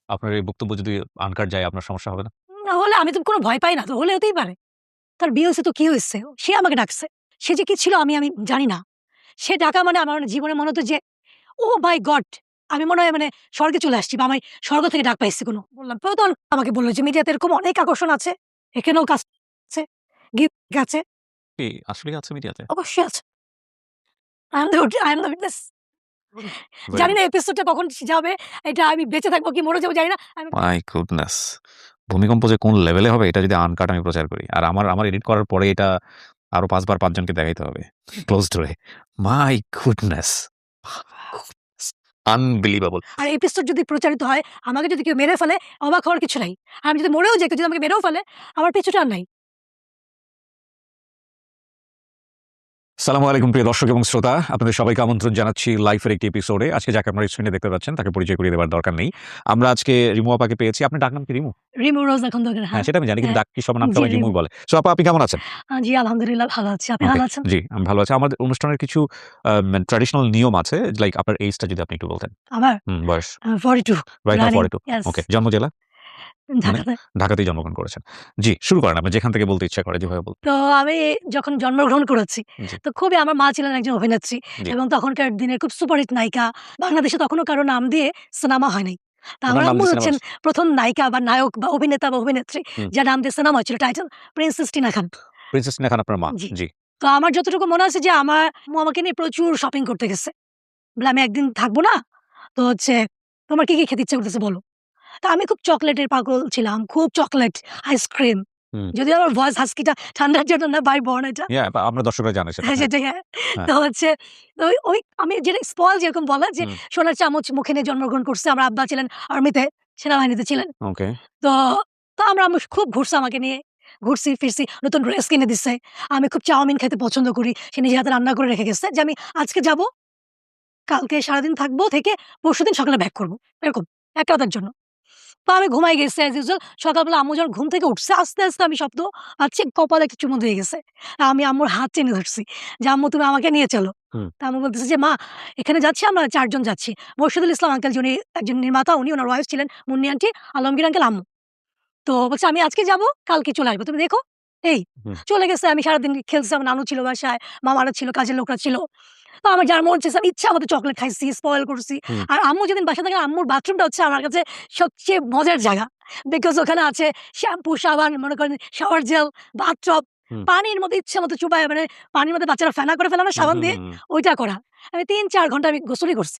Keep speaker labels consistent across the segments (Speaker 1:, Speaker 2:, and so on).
Speaker 1: আপনার এই বক্তব্য যদি আনকাট যায় আপনার সমস্যা হবে না?
Speaker 2: না হলে আমি তো কোনো ভয় পাই না। তো হলে হতেই পারে। তার বিয়ে হইছে তো কি হইছে? সে আমাকে ডাকছে। সে যে কি ছিল আমি জানি না। সে ডাকা মানে আমার জীবনে মনে হতো যে, ওহ মাই গড! আমি মনে হয় মানে স্বর্গে চলে আসছি বা আমি স্বর্গ থেকে ডাক পাইছি কোনো। বললাম তো তখন আমাকে বলল যে, "মিডিয়াতে এরকম অনেক আকর্ষণ আছে। এখানেও কাজ আছে, গিগ আছে।"
Speaker 1: কি আসলেই আছে মিডিয়াতে?
Speaker 2: অবশ্যই আছে। I am the witness.
Speaker 1: Very
Speaker 2: জানি
Speaker 1: গুড।
Speaker 2: না এপিসোডটা কখন যাবে। এটা আমি বেঁচে থাকবো কি মরে যাবো জানি না। আমি
Speaker 1: মাই গুডনেস! ভূমিকম্প যে কোন লেভেলে হবে এটা যদি আনকাট আমি প্রচার করি। আর আমার এডিট করার পরে এটা আরো ৫ বার ৫ জনকে দেখাইতে হবে। ক্লোজড হয়ে। My goodness! আনবিলিভেবল!
Speaker 2: আর এপিসোড যদি প্রচারিত হয়, আমাকে যদি কেউ মেরে ফেলে, অবাক হওয়ার কিছু নাই। আর আমি যদি মরেও যাই, কেউ যদি আমাকে মেরেও ফেলে, আমার পিছুটা আর নাই।
Speaker 1: আসসালামু আলাইকুম প্রিয় দর্শক এবং শ্রোতা। আপনাদের সবাইকে আমন্ত্রণ জানাচ্ছি লাইফের একটি এপিসোডে। আজকে যাকে আপনারা স্ক্রিনে দেখতে পাচ্ছেন তাকে পরিচয় করিয়ে দেওয়ার দরকার নেই। আমরা আজকে রিমু আপাকে পেয়েছি। আপনার ডাকনাম কি রিমু?
Speaker 2: রিমু রোজা খন্দকার
Speaker 1: হ্যাঁ,
Speaker 2: হ্যাঁ,
Speaker 1: সেটা আমি জানি কিন্তু
Speaker 2: হ্যাঁ।
Speaker 1: ডাক কি সবার নাম
Speaker 2: জি,
Speaker 1: সবাই রিমুই
Speaker 2: রিমু।
Speaker 1: বলে। সো আপা আপনি কেমন আছেন?
Speaker 2: জি, আলহামদুলিল্লাহ ভালো আছি। আপনি
Speaker 1: ওকে,
Speaker 2: ভালো আছেন?
Speaker 1: জি, আমি ভালো আছি। আমাদের অনুষ্ঠানের কিছু ট্র্যাডিশনাল নিয়ম আছে। লাইক আপনার এইজটা যদি আপনি একটু বলতেন।
Speaker 2: আমার
Speaker 1: বয়স।
Speaker 2: 42
Speaker 1: right now
Speaker 2: running
Speaker 1: 42।
Speaker 2: Yes
Speaker 1: okay. জন্ম জেলা? মানে
Speaker 2: ঢাকাতে।
Speaker 1: ঢাকাতেই জন্মগ্রহণ করেছেন। জি, শুরু করেন আপনি যেখান থেকে বলতে ইচ্ছা করে যেভাবে বলতে।
Speaker 2: তো আমি যখন জন্মগ্রহণ করেছি,
Speaker 1: জি,
Speaker 2: তো খুবই আমার মা ছিলেন একজন অভিনেত্রী
Speaker 1: জি।
Speaker 2: এবং তখনকার দিনের খুব সুপারহিট নায়িকা। বাংলাদেশে তখনও কারো নাম দিয়ে সিনেমা হয় নাই। তো আমার
Speaker 1: উনার নাম
Speaker 2: আম্মু
Speaker 1: দিয়ে সিনেমা
Speaker 2: হচ্ছেন
Speaker 1: হচ্ছে?
Speaker 2: ১ম নায়িকা বা নায়ক বা অভিনেতা বা অভিনেত্রী
Speaker 1: হুম।
Speaker 2: যার নাম দিয়ে সিনেমা হয়েছিল টাইটেল প্রিন্সেস টিনা খান।
Speaker 1: প্রিন্সেস টিনা খান আপনার মা।
Speaker 2: জি।
Speaker 1: জি।
Speaker 2: তো আমার যতটুকু মনে আছে যে আমার আম্মু আমাকে নিয়ে প্রচুর শপিং করতে গেছে। বলে, "আমি একদিন থাকবো না। তো হচ্ছে তোমার কি খেতে ইচ্ছা করতেছে বলো?" তো আমি খুব চকোলেটের পাগল ছিলাম। খুব চকোলেট, আইসক্রিম।
Speaker 1: হুম।
Speaker 2: যদিও আমার ভয়েস হাস্কিটা ঠান্ডার জন্য না বাই বর্ন এটা।
Speaker 1: আমরা দর্শকরা জানে সেটা।
Speaker 2: হ্যাঁ,
Speaker 1: হ্যাঁ,
Speaker 2: সেটাই হ্যাঁ।
Speaker 1: হ্যাঁ।
Speaker 2: তো হচ্ছে তো ওই আমি যেটা স্পয়েল যেরকম বলে যে
Speaker 1: হুম।
Speaker 2: সোনার চামচ মুখে নিয়ে জন্মগ্রহণ করছে। আমার আব্বা ছিলেন আর্মিতে, সেনাবাহিনীতে ছিলেন।
Speaker 1: ওকে।
Speaker 2: তো, তো আমরা আম্মু খুব ঘুরছে আমাকে নিয়ে। ঘুরছি ফিরছি, নতুন ড্রেস কিনে দিছে। আমি খুব চাউমিন খেতে পছন্দ করি। সে নিজের হাতে রান্না করে রেখে গেছে যে আমি আজকে যাবো, কালকে সারাদিন থাকবো, থেকে পরশুদিন সকালে ব্যাক করব। এরকম ১ রাতের জন্য। তো আমি ঘুমাই গেছি অ্যাজ ইউজুয়াল। সকালবেলা আম্মু যখন ঘুম থেকে উঠছে, আস্তে আমি শব্দ পাচ্ছি কপালে একটা চুমু দিয়ে গেছে। আমি আম্মুর হাত টেনে ধরছি যে, "আম্মু তুমি আমাকে নিয়ে চলো।"
Speaker 1: হুম।
Speaker 2: তো আম্মু বলতেছে যে, "মা এখানে যাচ্ছি আমরা ৪ জন যাচ্ছি। মোরশেদুল ইসলাম আঙ্কেল যিনি একজন নির্মাতা উনি, উনার ওয়াইফ ছিলেন মুন্নি আন্টি, আলমগীর আঙ্কেল, আম্মু। তো বলছে, "আমি আজকে যাবো, কালকে চলে আসবো। তুমি দেখো।" এই
Speaker 1: হুম।
Speaker 2: চলে গেছে। আমি সারাদিন খেলছি। আমার নানু ছিল বাসায়, মামারা ছিল, কাজের লোকরা ছিল। তো আমার যার মন চাইছে আমি ইচ্ছা মতো চকোলেট খাইছি, স্পয়েল করছি।
Speaker 1: হুম।
Speaker 2: আর আম্মু যেদিন বাসায় থাকে আম্মুর বাথরুমটা হচ্ছে আমার কাছে সবচেয়ে মজার জায়গা। বিকজ ওখানে আছে শ্যাম্পু, সাবান, মনে করেন শাওয়ার জেল, বাথটব,
Speaker 1: হুম।
Speaker 2: পানির মধ্যে ইচ্ছে মতো চুবায় মানে পানির মধ্যে বাচ্চারা ফেনা করে ফেলে না
Speaker 1: হুম,
Speaker 2: সাবান
Speaker 1: হুম,
Speaker 2: দিয়ে,
Speaker 1: হুম, হুম।
Speaker 2: ওইটা করা। আমি ৩-৪ ঘন্টা আমি গোসলই করছি।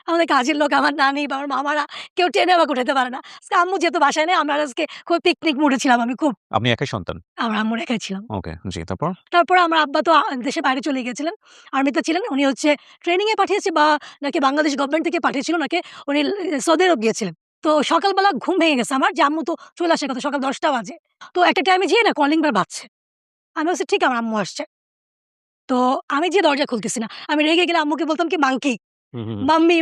Speaker 2: আমাদের কাজের লোক, আমার নানি বা আমার মামারা কেউ টেনে আমাকে উঠাইতে পারে না। আজকে আম্মু যেহেতু বাসায় নেই আমরা আজকে খুব পিকনিক মুডে ছিলাম আমি খুব।
Speaker 1: আপনি একাই সন্তান?
Speaker 2: আমার আম্মুর একাই ছিলাম।
Speaker 1: ওকে, জি, তারপর?
Speaker 2: তারপরে আমার আব্বা তো দেশের বাইরে চলে গিয়েছিলেন। আর্মিতে ছিলেন। উনি হচ্ছে ট্রেনিং এ পাঠিয়েছে বা নাকি বাংলাদেশ গভর্নমেন্ট থেকে পাঠিয়েছিল নাকি উনি সৌদি আরব গিয়েছিলেন। তো সকালবেলা ঘুম ভেঙে গেছে আমার যে আম্মু তো চলে আসার কথা সকাল ১০টা বাজে। তো একটা টাইমে যেয়ে না কলিং বেল বাজছে। আমি ভাবছি ঠিক আমার আম্মু আসছে। তো আমি যেয়ে দরজা খুলতেছি না। আমি রেগে গেলে আম্মুকে বলতাম কি মাংকি,
Speaker 1: হুম, হুম, হুম,
Speaker 2: মাম্মি,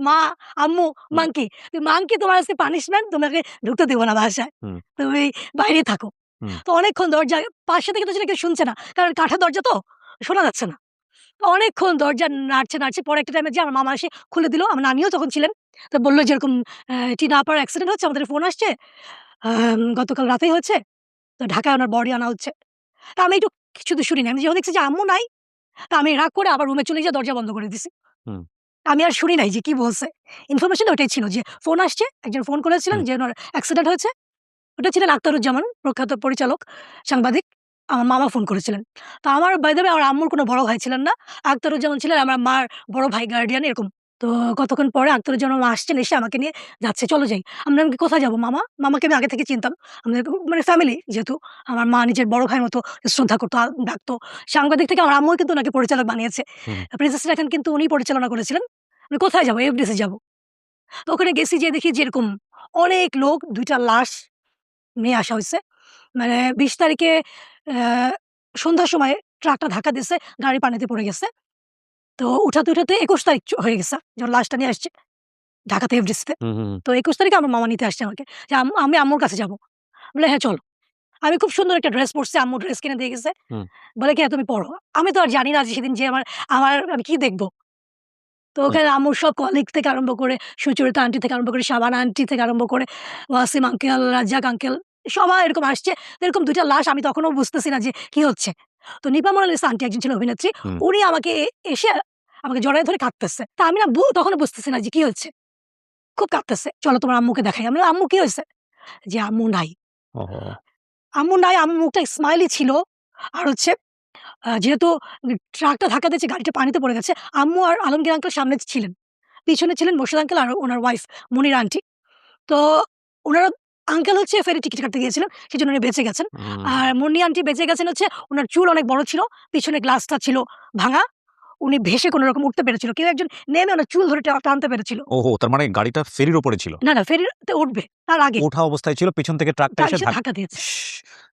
Speaker 2: মা, আম্মু,
Speaker 1: হুম,
Speaker 2: মাংকি। মাংকি তোমার আজকে পানিশমেন্ট তোমাকে ঢুকতে দিব না বাসায়।
Speaker 1: হুম,
Speaker 2: তুমি বাইরে থাকো।
Speaker 1: হুম,
Speaker 2: তো অনেকক্ষণ দরজা পাশে থেকে তো আসলে কেউ শুনছে না। কারণ কাঠের দরজা তো শোনা যাচ্ছে না। তো অনেকক্ষণ দরজা নাড়ছে। পরে একটা টাইমে যেয়ে আমার মামা এসে খুলে দিল। আমার নানিও তখন ছিলেন। তো বলল যে এরকম টিনা আপার অ্যাক্সিডেন্ট হচ্ছে। আমাদের ফোন আসছে। গতকাল রাতেই হয়েছে। তো ঢাকায় উনার বডি আনা হচ্ছে। তো আমি একটু শুধু শুনি নাই। আমি যখন দেখছি যে আম্মু নাই, তো আমি রাগ করে আবার রুমে চলে যেয়ে দরজা বন্ধ করে দিছি।
Speaker 1: হুম,
Speaker 2: আমি আর শুনি নাই যে কি বলছে। ইনফরমেশন ওটাই ছিল যে ফোন আসছে। একজন ফোন করেছিলেন
Speaker 1: হুম,
Speaker 2: যে উনার অ্যাক্সিডেন্ট হয়েছে। ওটা ছিলেন আখতারুজ্জামান, প্রখ্যাত পরিচালক, সাংবাদিক। আমার মামা ফোন করেছিলেন। তো আমার বাই দ্য ওয়ে আমার আম্মুর কোনো বড় ভাই ছিলেন না। আখতারুজ্জামান ছিলেন আমার মার বড় ভাই, গার্ডিয়ান এরকম। তো কতক্ষণ পরে আখতারুজ্জামান মামা আসছেন, এসে আমাকে নিয়ে যাচ্ছে, "চলো যাই।" আমি বললাম, "কোথায় যাবো মামা?" মামাকে আমি আগে থেকে চিনতাম। আমাদের মানে ফ্যামিলি যেহেতু আমার মা নিজের বড় ভাইয়ের মতো শ্রদ্ধা করতো, ডাকতো। সাংবাদিক থেকে আমার আম্মুই কিন্তু উনাকে পরিচালক বানিয়েছে।
Speaker 1: হুম,
Speaker 2: প্রিন্সেস রাখান কিন্তু উনিই পরিচালনা করেছিলেন। আমি কোথায় যাবো? এফডিসি যাবো। তো ওখানে গেছি যেয়ে দেখি যে এরকম অনেক লোক, ২ টা লাশ নিয়ে আসা হইছে। মানে ২০ তারিখে অ্যা সন্ধ্যার সময় ট্রাকটা ধাক্কা দিছে, গাড়ি পানিতে পড়ে গেছে। তো উঠাতে ২১ তারিখ হয়ে গেছে যখন লাশটা নিয়ে আসছে ঢাকাতে এফডিসিতে।
Speaker 1: হুম, হুম,
Speaker 2: তো ২১ তারিখে আমার মামা নিতে আসছে আমাকে যে, আমি আম্মুর কাছে যাবো।" বলে, "হ্যাঁ, চলো।" আমি খুব সুন্দর একটা ড্রেস পড়ছি, আম্মু ড্রেস কিনে দিয়ে গেছে।
Speaker 1: হুম,
Speaker 2: বলে কি, "হ্যাঁ, তুমি পড়ো।" আমি তো আর জানি না যে সেদিন যে আমার আমার আমি কি দেখব? তো ওখানে আম্মুর সব কলিগ থেকে আরম্ভ করে সুচরিতা আন্টি থেকে আরম্ভ করে শাবানা আন্টি থেকে আরম্ভ করে ওয়াসিম আঙ্কেল, রাজ্জাক আঙ্কেল সবাই এরকম আসছে। তো এরকম ২ টা লাশ আমি তখনও বুঝতেছি না যে কি হচ্ছে। তো নিপা মোনালিসা আন্টি একজন ছিল অভিনেত্রী।
Speaker 1: হুম।
Speaker 2: উনি আমাকে এসে আমাকে জড়ায় ধরে কাঁদতেছে। তা আমি না তখনও বুঝতেছি না যে কি হচ্ছে। খুব কাঁদতেছে। "চলো তোমার আম্মুকে দেখাই।" আমি বললাম, "আম্মু কি হয়েছে?" যে, "আম্মু নাই।"
Speaker 1: ওহো!
Speaker 2: আম্মু নাই, আম্মুর মুখটা স্মাইলি ছিল। আর হচ্ছে যেহেতু ট্রাকটা ধাক্কা দিয়েছে গাড়িটা পানিতে পড়ে গেছে। আম্মু আর আলমগীর আঙ্কেল সামনে ছিলেন। পিছনে ছিলেন মোর্শেদ আঙ্কেল আর উনার ওয়াইফ মনিরা আন্টি। তো উনারা আঙ্কেল হচ্ছে ফেরি টিকিট কাটতে গিয়েছিলেন। সেজন্য উনি বেঁচে গেছেন।
Speaker 1: হুম।
Speaker 2: আর মুন্নি আন্টি বেঁচে গেছেন হচ্ছে উনার চুল অনেক বড় ছিল। পিছনে গ্লাসটা ছিল ভাঙা। উনি ভেসে কোনরকম উঠতে পেরেছিল। কেউ একজন নেমে উনার চুল ধরে টানতে পেরেছিল।
Speaker 1: ওহো! তার মানে গাড়িটা ফেরির উপরে ছিল।
Speaker 2: না, না ফেরিতে উঠবে তার আগে।
Speaker 1: ওঠা অবস্থায় ছিল, পিছন থেকে ট্রাকটা এসে
Speaker 2: এসে ধাক্কা দিয়েছে।
Speaker 1: ইস!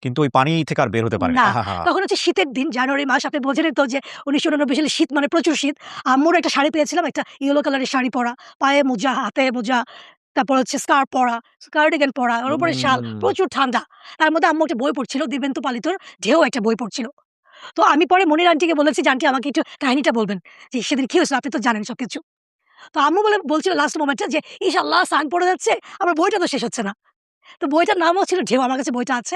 Speaker 1: কিন্তু ওই পানি থেকে আর বের হতে পারেনি।
Speaker 2: না,
Speaker 1: আহাহা!
Speaker 2: তখন হচ্ছে শীতের দিন জানুয়ারি মাস। আপনি বোঝেনই তো যে ১৯৮৯ সালে শীত মানে প্রচুর শীত। আম্মুর একটা শাড়ি পেয়েছিলাম, একটা ইয়েলো কালারের শাড়ি পরা, পায়ে মোজা, হাতে মোজা, তারপর হচ্ছে স্কার্ফ পরা, কার্ডিগান পরা, ওর উপরে শাল,
Speaker 1: হুম।
Speaker 2: প্রচুর ঠান্ডা। তার মধ্যে আম্মু একটা বই পড়ছিল, দিবেন্দু পালিতর 'ঢেউ' একটা বই পড়ছিল। তো আমি পরে মনির আন্টিকে বলেছি যে, "আন্টি আমাকে একটু কাহিনীটা বলবেন যে সেদিন কি হয়েছিল? আপনি তো জানেন সবকিছু।" তো আম্মু বলছিল লাস্ট মোমেন্টে যে, "ইস আল্লাহ! সান পড়ে যাচ্ছে, আমার বইটা তো শেষ হচ্ছে না।" তো বইটার নামও ছিল 'ঢেউ'। আমার কাছে বইটা আছে।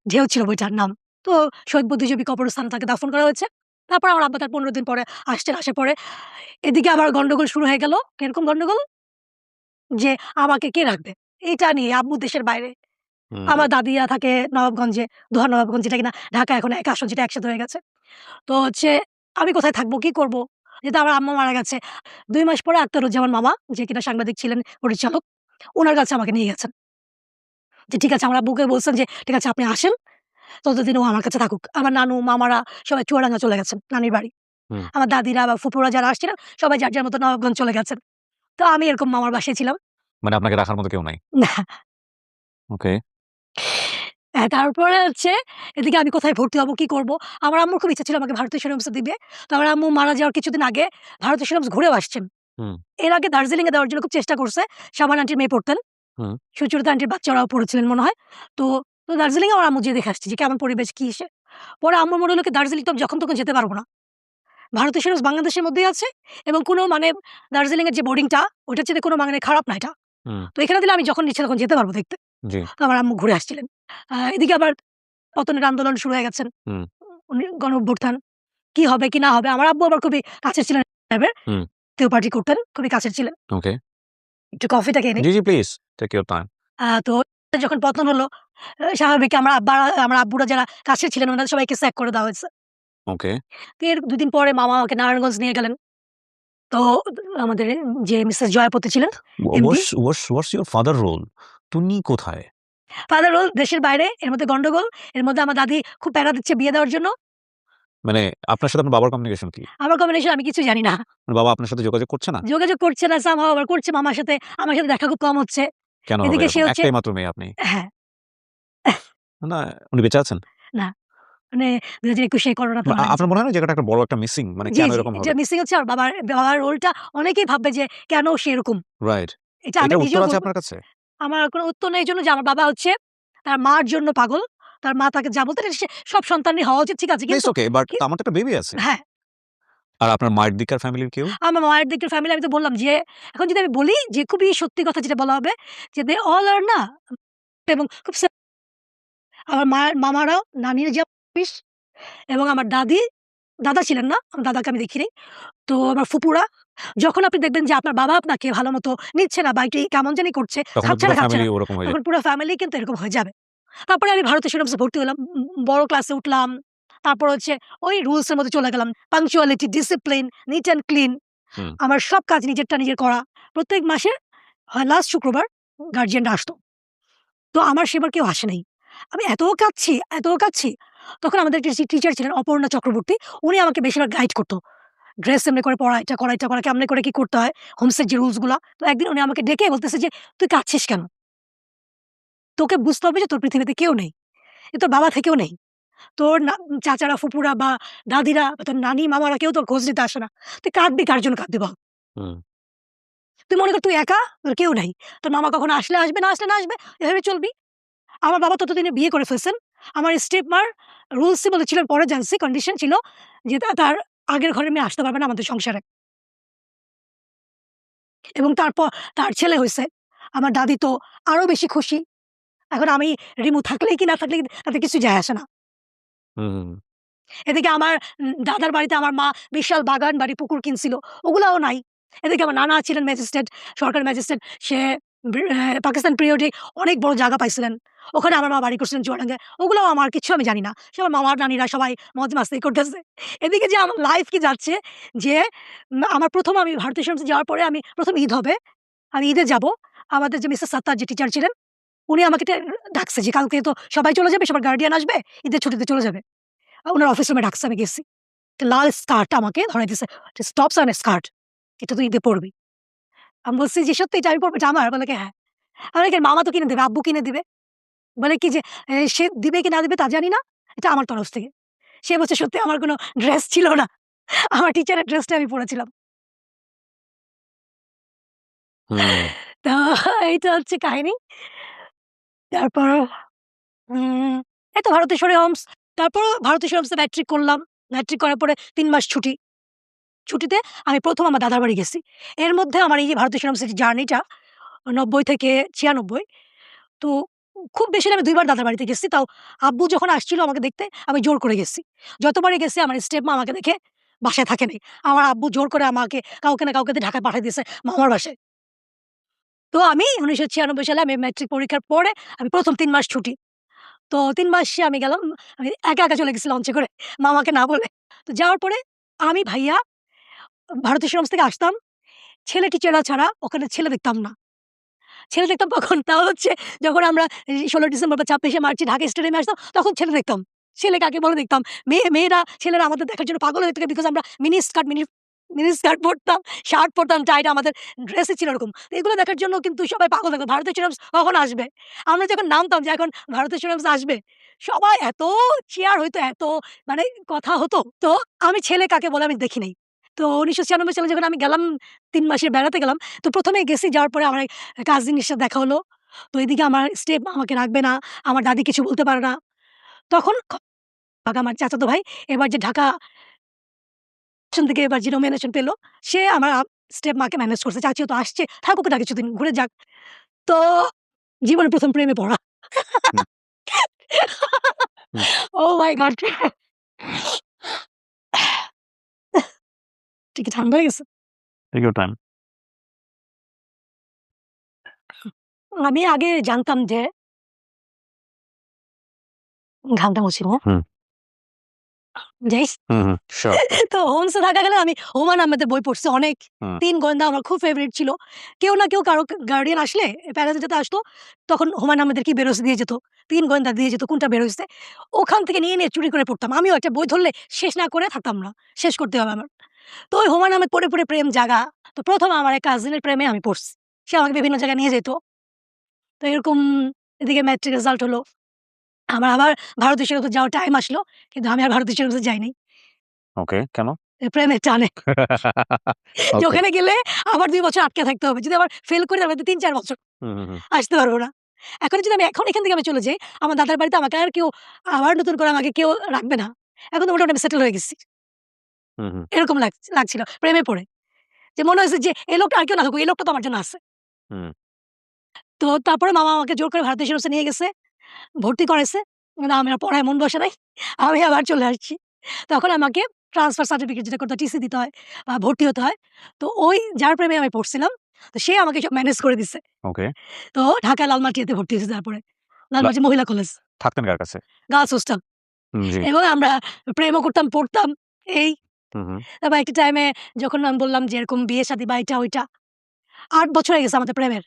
Speaker 2: 'ঢেউ' ছিল বইটার নাম। তো শহীদ বুদ্ধিজীবী কবরস্থানে তাকে দাফন করা হয়েছে। তারপর আমার আব্বা তার ১৫ দিন পরে আসছেন। আসার পরে এদিকে আবার গন্ডগোল শুরু হয়ে গেল। কিরকম গন্ডগোল? যে আমাকে কে রাখবে? এইটা নিয়ে আব্বু দেশের বাইরে।
Speaker 1: হুম।
Speaker 2: আমার দাদিরা থাকে নবাবগঞ্জে, দোহার নবাবগঞ্জ যেটা কিনা ঢাকা এখন এক আসন যেটা একসাথে হয়ে গেছে। তো হচ্ছে আমি কোথায় থাকবো? কি করব? যেহেতু আমার আম্মা মারা গেছে। ২ মাস পরে আক্তারুজ্জামান মামা যে কিনা সাংবাদিক ছিলেন, পরিচালক, উনার কাছে আমাকে নিয়ে গেছেন। যে ঠিক আছে আমার আব্বুকে বলছেন যে, "ঠিক আছে আপনি আসেন। ততদিন ও আমার কাছে থাকুক।" আমার নানু, মামারা সবাই চুয়াডাঙ্গা চলে গেছেন নানির বাড়ি।
Speaker 1: হুম।
Speaker 2: আমার দাদিরা বা ফুপুরা যারা আসছিলেন সবাই যার, যার মতো নবাবগঞ্জ চলে গেছেন। তো আমি এরকম মামার বাসায় ছিলাম।
Speaker 1: মানে আপনাকে রাখার মতো কেউ নাই।
Speaker 2: না,
Speaker 1: ওকে।
Speaker 2: তারপরে হচ্ছে এদিকে আমি কোথায় ভর্তি হব, কি করব? আমার আম্মুর খুব ইচ্ছা ছিল আমাকে ভারতীয় সেরামসে দিবে। তো আমার আম্মু মারা যাওয়ার কিছুদিন আগে ভারতীয় সেরামস ঘুরেও আসছেন।
Speaker 1: হুম,
Speaker 2: এর আগে দার্জিলিং এ দেওয়ার জন্য খুব চেষ্টা করছে। শাবানা আন্টির মেয়ে পড়তেন।
Speaker 1: হুম।
Speaker 2: সুচরিতা আন্টির বাচ্চারাও পড়েছিলেন মনে হয়। তো, দার্জিলিং এ আমার আম্মু যেয়ে দেখে আসছে যে কেমন পরিবেশ কি সে। পরে আম্মুর মনে হলো কি দার্জিলিং তো আমি যখন তখন যেতে পারব না। ভারতীয় সেরামস বাংলাদেশের মধ্যেই আছে এবং কোনো মানে দার্জিলিং এর যে বোর্ডিংটা ওটার চেয়ে কোনো মানে খারাপ না এটা।
Speaker 1: হুম,
Speaker 2: তো এখানে দিলে আমি যখন ইচ্ছা তখন যেতে পারব দেখতে।
Speaker 1: জি।
Speaker 2: তো আমার আম্মু ঘুরে আসছিলেন। এদিকে আবার পতনের আন্দোলন শুরু হয়ে গেছেন।
Speaker 1: হুম,
Speaker 2: উনি গণঅভ্যুত্থান। কি হবে কি না হবে? আমার আব্বু আবার খুবই কাছের ছিলেন সাহেবের।
Speaker 1: হুম।
Speaker 2: জাতীয় পার্টি করতেন। খুবই কাছের ছিলেন।
Speaker 1: ওকে।
Speaker 2: একটু কফিটা খেয়ে নিই।
Speaker 1: জি, জি, প্লিজ টেক ইউর টাইম।
Speaker 2: তো যখন পতন হলো স্বাভাবিক আমার আব্বুরা যারা কাছের ছিলেন উনাদের সবাইকে স্যাক করে দেওয়া হয়েছে।
Speaker 1: ওকে।
Speaker 2: তো এর ২ দিন পরে মামা আমাকে নারায়ণগঞ্জ নিয়ে গেলেন। তো আমাদের যে মিসেস জয়াপতি ছিলেন MP,
Speaker 1: what's your father role? তুমি কোথায়?
Speaker 2: ফাদার রোল দেশের বাইরে, এর মধ্যে গন্ডগোল। এর মধ্যে আমার দাদি খুব প্যারা দিচ্ছে বিয়ে দেওয়ার জন্য।
Speaker 1: মানে আপনার সাথে আপনার বাবার কমিউনিকেশন কি?
Speaker 2: আমার কম্বিনেশন আমি কিছু জানি না।
Speaker 1: মানে বাবা আপনার সাথে যোগাযোগ করছে না?
Speaker 2: যোগাযোগ করছে না somehow আবার করছে মামার সাথে। আমার সাথে দেখা খুব কম হচ্ছে।
Speaker 1: কেন হবে
Speaker 2: এদিকে সে
Speaker 1: এরকম?
Speaker 2: হচ্ছে
Speaker 1: একটাই মাত্র মেয়ে আপনি।
Speaker 2: হ্যাঁ,
Speaker 1: না, উনি বেঁচে আছেন?
Speaker 2: না মানে ২০২১ এ করোনাতে মারা গেছেন।
Speaker 1: আপনার মনে হয় না যে এটা একটা বড় একটা মিসিং? মানে
Speaker 2: জি,
Speaker 1: কেন
Speaker 2: জি।
Speaker 1: এরকম
Speaker 2: এটা
Speaker 1: হবে?
Speaker 2: মিসিং হচ্ছে আর বাবার রোলটা অনেকেই ভাববে যে কেন সে এরকম?
Speaker 1: রাইট।
Speaker 2: এটা আমি
Speaker 1: এটার উত্তর
Speaker 2: নিজেও
Speaker 1: আছে
Speaker 2: বলব।
Speaker 1: আপনার কাছে?
Speaker 2: আমার কোনো উত্তর নেই এইজন্য যে আমার বাবা হচ্ছে তার মার জন্য পাগল। তার মা তাকে যা বলতেন সে সব সন্তানেরই হওয়া উচিত ঠিক আছে।
Speaker 1: ইটস
Speaker 2: কিন্তু
Speaker 1: ওকে বাট
Speaker 2: কি
Speaker 1: আমার তো একটা বেবি আছে।
Speaker 2: হ্যাঁ,
Speaker 1: আর আপনার মায়ের দিককার ফ্যামিলির কেউ?
Speaker 2: আমার মায়ের দিকের ফ্যামিলি আমি তো বললাম যে এখন যদি আমি বলি যে খুবই সত্যি কথা যেটা বলা হবে যে they all are না এবং খুব আমার মায়ের মামারাও নানির যে পিস এবং আমার দাদা ছিলেন না। আমার দাদাকে আমি দেখিনি। তো আমার ফুপুরা যখন আপনি দেখবেন যে আপনার বাবা আপনাকে ভালোমতো নিচ্ছে না বা একটু কেমন জানি করছে,
Speaker 1: তখন তো
Speaker 2: খাচ্ছে
Speaker 1: পুরো
Speaker 2: না, খাচ্ছে
Speaker 1: ফ্যামিলি
Speaker 2: না।
Speaker 1: ওরকম হয়ে যায়।
Speaker 2: তখন পুরো ফ্যামিলি কিন্তু এরকম হয়ে যাবে। তারপরে আমি ভারতীয় সেরামসে ভর্তি হলাম। বড় ক্লাসে উঠলাম। তারপর হচ্ছে ওই রুলস এর মধ্যে চলে গেলাম। Punctuality, discipline, neat and clean.
Speaker 1: Hmm,
Speaker 2: আমার সব কাজ নিজেরটা নিজের করা। প্রত্যেক মাসে হয় লাস্ট শুক্রবার গার্ডিয়ানরা আসতো। তো আমার সেবার কেউ আসে নাই। আমি এত কাঁদছি, এত কাঁদছি। তখন আমাদের একটা টিচার ছিলেন অপর্ণা চক্রবর্তী। উনি আমাকে বেশিরভাগ গাইড করত। ড্রেস এমনি করে পড়া, এটা করা, এটা করা, কেমনে করে কি করতে হয়, হোমসের যে রুলস গুলা। তো একদিন উনি আমাকে ডেকে বলতেছে যে, "তুই কাঁদছিস কেন? তোকে বুঝতে হবে যে তোর পৃথিবীতে কেউ নেই। এ তোর বাবা থেকেও নেই। তোর চাচারা, ফুপুরা বা দাদিরা বা তোর নানি, মামারা কেউ তোর খোঁজ নিতে আসে না। তুই কাঁদবি কার জন্য কাঁদবি বল?
Speaker 1: হুম,
Speaker 2: তুই মনে কর তুই একা, তোর কেউ নাই। তোর মামা কখনো আসলে আসবে, না আসলে না আসবে। এভাবে চলবি।" আমার বাবা ততদিনে বিয়ে করে ফেলছেন। আমার স্টেপ মার রুলসই বলেছিলেন পরে জানছি কন্ডিশন ছিল যে তার আগের ঘরের মেয়ে আসতে পারবে না আমাদের সংসারে। এবং তারপর তার ছেলে হইছে। আমার দাদি তো আরো বেশি খুশি। এখন আমি রিমু থাকলেই কি না থাকলেই তাতে কিছু যায় আসে না।
Speaker 1: হুম।
Speaker 2: এদিকে আমার দাদার বাড়িতে আমার মা বিশাল বাগান বাড়ি, পুকুর কিনছিল। ওগুলাও নাই। এদিকে আমার নানা ছিলেন ম্যাজিস্ট্রেট, সরকারি ম্যাজিস্ট্রেট। সে পাকিস্তান পিরিয়ডে অনেক বড় জায়গা পাইছিলেন। ওখানে আমার মা বাড়ি করছিলেন চুয়াডাঙ্গায়। ওগুলাও আমার কিচ্ছু আমি জানি না। সে আমার মামার নানিরা সবাই মজ মাস্তি করতেছে। এদিকে যে আমার লাইফ কি যাচ্ছে যে আমার ১ম আমি ভারতীয় সেনাবাহিনীতে যাওয়ার পরে আমি ১ম ঈদ হবে। আমি ঈদে যাব। আমাদের যে মিসেস সাত্তার যে টিচার ছিলেন, উনি আমাকে ডাকছে যে, "কালকে তো সবাই চলে যাবে, সবার গার্ডিয়ান আসবে। ঈদের ছুটিতে চলে যাবে।" উনার অফিস রুমে ডাকছে, আমি গেছি। একটা লাল স্কার্ট আমাকে ধরাই দিছে। Tops and skirt. এটা তুই ঈদে পড়বি। আমি বলছি যে, "সত্যি এটা আমি পড়বো? এটা আমার?" বলে কি, "হ্যাঁ।" আমি বলি, "মামা তো কিনে দেবে, আব্বু কিনে দিবে।" বলে কি যে, সে দিবে কি না দিবে তা জানি না। এটা আমার তরফ থেকে।" সে বলছে, "সত্যি আমার কোনো ড্রেস ছিল না। আমার টিচারের ড্রেসটা আমি পড়েছিলাম।"
Speaker 1: হুম।
Speaker 2: তো এইটা হচ্ছে কাহিনী। তারপর উম এই তো ভারতেশ্বরী হোমস। তারপরও ভারতেশ্বরী হোমসে ম্যাট্রিক করলাম। ম্যাট্রিক করার পরে ৩ মাস ছুটি। ছুটিতে আমি ১ম আমার দাদার বাড়ি গেছি। এর মধ্যে আমার এই যে ভারতেশ্বরী হোমসের যে জার্নিটা ৯০ থেকে ৯৬, তো খুব বেশি না, আমি ২ বার দাদার বাড়িতে গেছি। তাও আব্বু যখন আসছিল আমাকে দেখতে, আমি জোর করে গেছি। যতবারই গেছি আমার স্টেপ-মা আমাকে দেখে বাসায় থাকে নাই। আমার আব্বু জোর করে আমাকে কাউকে না কাউকে দিয়ে ঢাকায় পাঠায় দিয়েছে মামার বাসায়। তো আমি ১৯৯৬ সালে আমি ম্যাট্রিক পরীক্ষার পরে আমি ১ম ৩ মাস ছুটি। তো ৩ মাসে আমি গেলাম। আমি একা, একা চলে গেছি লঞ্চে করে মামাকে না বলে। তো যাওয়ার পরে আমি ভাইয়া ভারতের সেরামস থেকে আসতাম। ছেলে টিচাররা ছাড়া ওখানে ছেলে দেখতাম না। ছেলে দেখতাম কখন? তাও হচ্ছে যখন আমরা ১৬ ডিসেম্বর বা ২৬শে মার্চে ঢাকা স্টেডিয়ামে আসতাম, তখন ছেলে দেখতাম। ছেলে কাকে বলে দেখতাম। মেয়েরা ছেলেরা আমাদের দেখার জন্য পাগল হয়ে থাকে, বিকজ আমরা মিনি স্কার্ট পড়তাম, শার্ট পড়তাম, টাইট, আমাদের ড্রেসই ছিল ওরকম। তো এগুলো দেখার জন্য কিন্তু সবাই পাগল থাকতো। ভারতের সেরামস কখন আসবে? আমরা যখন নামতাম যে এখন ভারতের সেরামস আসবে, সবাই এত চিয়ার হইতো, এত মানে কথা হতো। তো আমি ছেলে কাকে বলে আমি দেখি নাই। তো ১৯৯৬ সালে যখন আমি গেলাম ৩ মাসের বেড়াতে গেলাম, তো ১ম এই গেছি, যাওয়ার পরে আমার কাজিনের সাথে দেখা হলো। তো এদিকে আমার স্টেপ আমাকে রাখবে না, আমার দাদি কিছু বলতে পারে না। তখন আমার চাচাতো ভাই এবার যে ঢাকা থেকে এবার যে নমিনেশন পেল, সে আমার স্টেপ মাকে ম্যানেজ করছে। চাচিও তো আসছে, থাকুক না কিছুদিন, ঘুরে যাক। তো জীবনের ১ম প্রেমে পড়া।
Speaker 1: Hmm, hmm.
Speaker 2: Oh my God! ঠিক ঠান্ডা হয়ে গেছে।
Speaker 1: Take your time.
Speaker 2: আমি আগে জানতাম যে ঘামটা মুছি, হ্যাঁ?
Speaker 1: হুম,
Speaker 2: যাই
Speaker 1: হুম, হুম। সিউর।
Speaker 2: তো হোমসে থাকাকালীন আমি হুমায়ূন আহমেদের বই পড়ছি অনেক।
Speaker 1: হুম,
Speaker 2: ৩ গোয়েন্দা আমার খুব ফেভারিট ছিল। কেউ না কেউ কারো গার্ডিয়ান আসলে প্যারাতে যেতে আসতো, তখন হুমায়ূন আহমেদের কি বেরোজ দিয়ে যেত। ৩ গোয়েন্দা দিয়ে যেত কোনটা বের হইছে। ওখান থেকে নিয়ে, নিয়ে চুরি করে পড়তাম। আমিও একটা বই ধরলে শেষ না করে থাকতাম না। শেষ করতে হবে আমার। তো ওই হুমায়ূন আহমেদ পড়ে, পড়ে প্রেম জাগা। তো ১ম আমার এক কাজিনের প্রেমে আমি পড়ছি। সে আমাকে বিভিন্ন জায়গায় নিয়ে যেত। তো এরকম এদিকে ম্যাট্রিক রেজাল্ট হলো। আমার আবার ভারতীয় সেনাবাহিনীতে যাওয়ার টাইম আসলো। কিন্তু আমি আর ভারতীয় সেনাবাহিনীতে যাই নাই।
Speaker 1: ওকে, কেন?
Speaker 2: প্রেমের টানে। যে
Speaker 1: ওকে।
Speaker 2: ওখানে গেলে আবার ২ বছর আটকে থাকতে হবে। যদি আবার ফেল করি তাহলে তো ৩-৪ বছর
Speaker 1: হুম, হুম, হুম,
Speaker 2: আসতে পারব না। এখন যদি আমি এখন এখান থেকে আমি চলে যাই, আমার দাদার বাড়িতে আমাকে আর কেউ আবার নতুন করে আমাকে কেউ রাখবে না। এখন তো মোটামুটি আমি সেটেল হয়ে গেছি।
Speaker 1: হুম, হুম,
Speaker 2: এরকম লাগছিল প্রেমে পড়ে। যে মনে হয়েছে যে এই লোকটা আর কেউ না থাকুক, এই লোকটা তো আমার জন্য আছে।
Speaker 1: হুম।
Speaker 2: তো তারপরে মামা আমাকে জোর করে ভারতীয় সেনাবাহিনীতে নিয়ে গেছে, ভর্তি করাইছে। কিন্তু আমি আর পড়ায় মন বসে নাই। আমি আবার চলে আসছি। তখন আমাকে ট্রান্সফার সার্টিফিকেট যেটা করতে হয়, টিসি দিতে হয় বা ভর্তি হতে হয়। তো ওই যার প্রেমে আমি পড়ছিলাম, তো সে আমাকে সব ম্যানেজ করে দিছে।
Speaker 1: ওকে।
Speaker 2: তো ঢাকায় লালমাটিয়াতে ভর্তি হয়েছি তারপরে।
Speaker 1: লা
Speaker 2: লালমাটিয়া মহিলা কলেজ,
Speaker 1: থাকতেন কার কাছে?
Speaker 2: Girls hostel.
Speaker 1: জি।
Speaker 2: এবং আমরা প্রেমও করতাম, পড়তাম এই।
Speaker 1: হুম, হুম।
Speaker 2: তারপর একটা টাইমে যখন আমি বললাম যে এরকম বিয়ে-শাদী বা এটা ওইটা, ৮ বছর হয়ে গেছে আমাদের প্রেমের।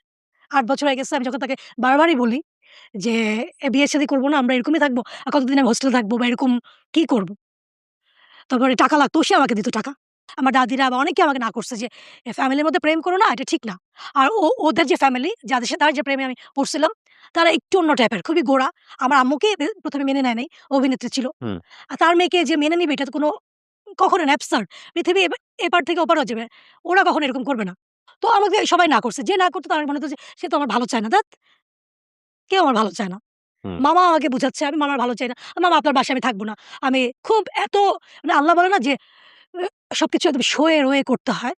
Speaker 2: ৮ বছর হয়ে গেছে। আমি যখন তাকে বারবারই বলি যে, বিয়ে-শাদী করব না, আমরা এরকমই থাকবো। আর কতদিন আমি হোস্টেলে থাকবো বা এরকম কি করব? তারপরে টাকা লাগতো, সে আমাকে দিত টাকা। আমার দাদিরা বা অনেকে আমাকে না করছে যে, ফ্যামিলির মধ্যে প্রেম করো না, এটা ঠিক না। আর ওদের যে ফ্যামিলি, যাদের সাথে তার যে প্রেমে আমি পড়ছিলাম, তারা একটু অন্য টাইপের, খুবই গোঁড়া। আমার আম্মুকে ১ম এ মেনে নেয় নাই, অভিনেত্রী ছিল।
Speaker 1: হুম,
Speaker 2: আর তার মেয়েকে যে মেনে নিবে এটা তো কখনো না, অ্যাবসার্ড। পৃথিবী এপার থেকে ওপার হয়ে যাবে। ওরা কখনো এরকম করবে না। তো আমাকে সবাই না করছে। যে না করতো তার মনে হতো যে, সে তো আমার ভালো চায় না। ধ্যাৎ! কেউ আমার ভালো চায় না।
Speaker 1: হুম।
Speaker 2: মামা আমাকে বুঝাচ্ছে, আমি মামার ভালো চাই না। মামা আপনার বাসায় আমি থাকব না। আমি খুব এত, মানে আল্লাহ বলে না যে সবকিছু একদম সয়ে রয়ে করতে হয়।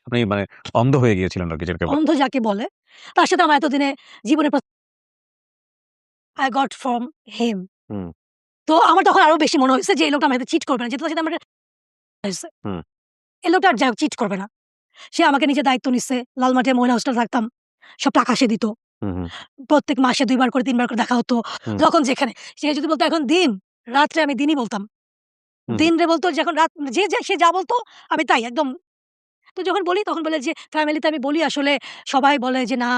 Speaker 1: আপনি মানে অন্ধ হয়ে গিয়েছিলেন আরকি যেটাকে বলে।
Speaker 2: অন্ধ যাকে বলে, তার সাথে আমার এতদিনে জীবনে I got from him.
Speaker 1: হুম,
Speaker 2: তো আমার তখন আরো বেশি মনে হইছে যে এই লোকটা আমার সাথে চিট করবে না। যেহেতু তার সাথে আমার হইছে।
Speaker 1: হুম,
Speaker 2: এই লোকটা আর যাই হোক চিট করবে না। সে আমাকে নিজের দায়িত্ব নিচ্ছে। লালমাটিয়া মহিলা হোস্টেলে থাকতাম। সব টাকা সে দিত।
Speaker 1: হুম, হুম,
Speaker 2: প্রত্যেক মাসে ২ বার করে ৩ বার করে দেখা হতো।
Speaker 1: হুম,
Speaker 2: যখন যেখানে। সে যদি বলতো এখন দিন, রাত্রে আমি দিনই বলতাম।
Speaker 1: হুম, হুম,
Speaker 2: দিনরে বলতো যখন রাত সে যা বলতো আমি তাই একদম। তো যখন বলি তখন বলে যে ফ্যামিলিতে আমি বলি আসলে সবাই বলে যে, "না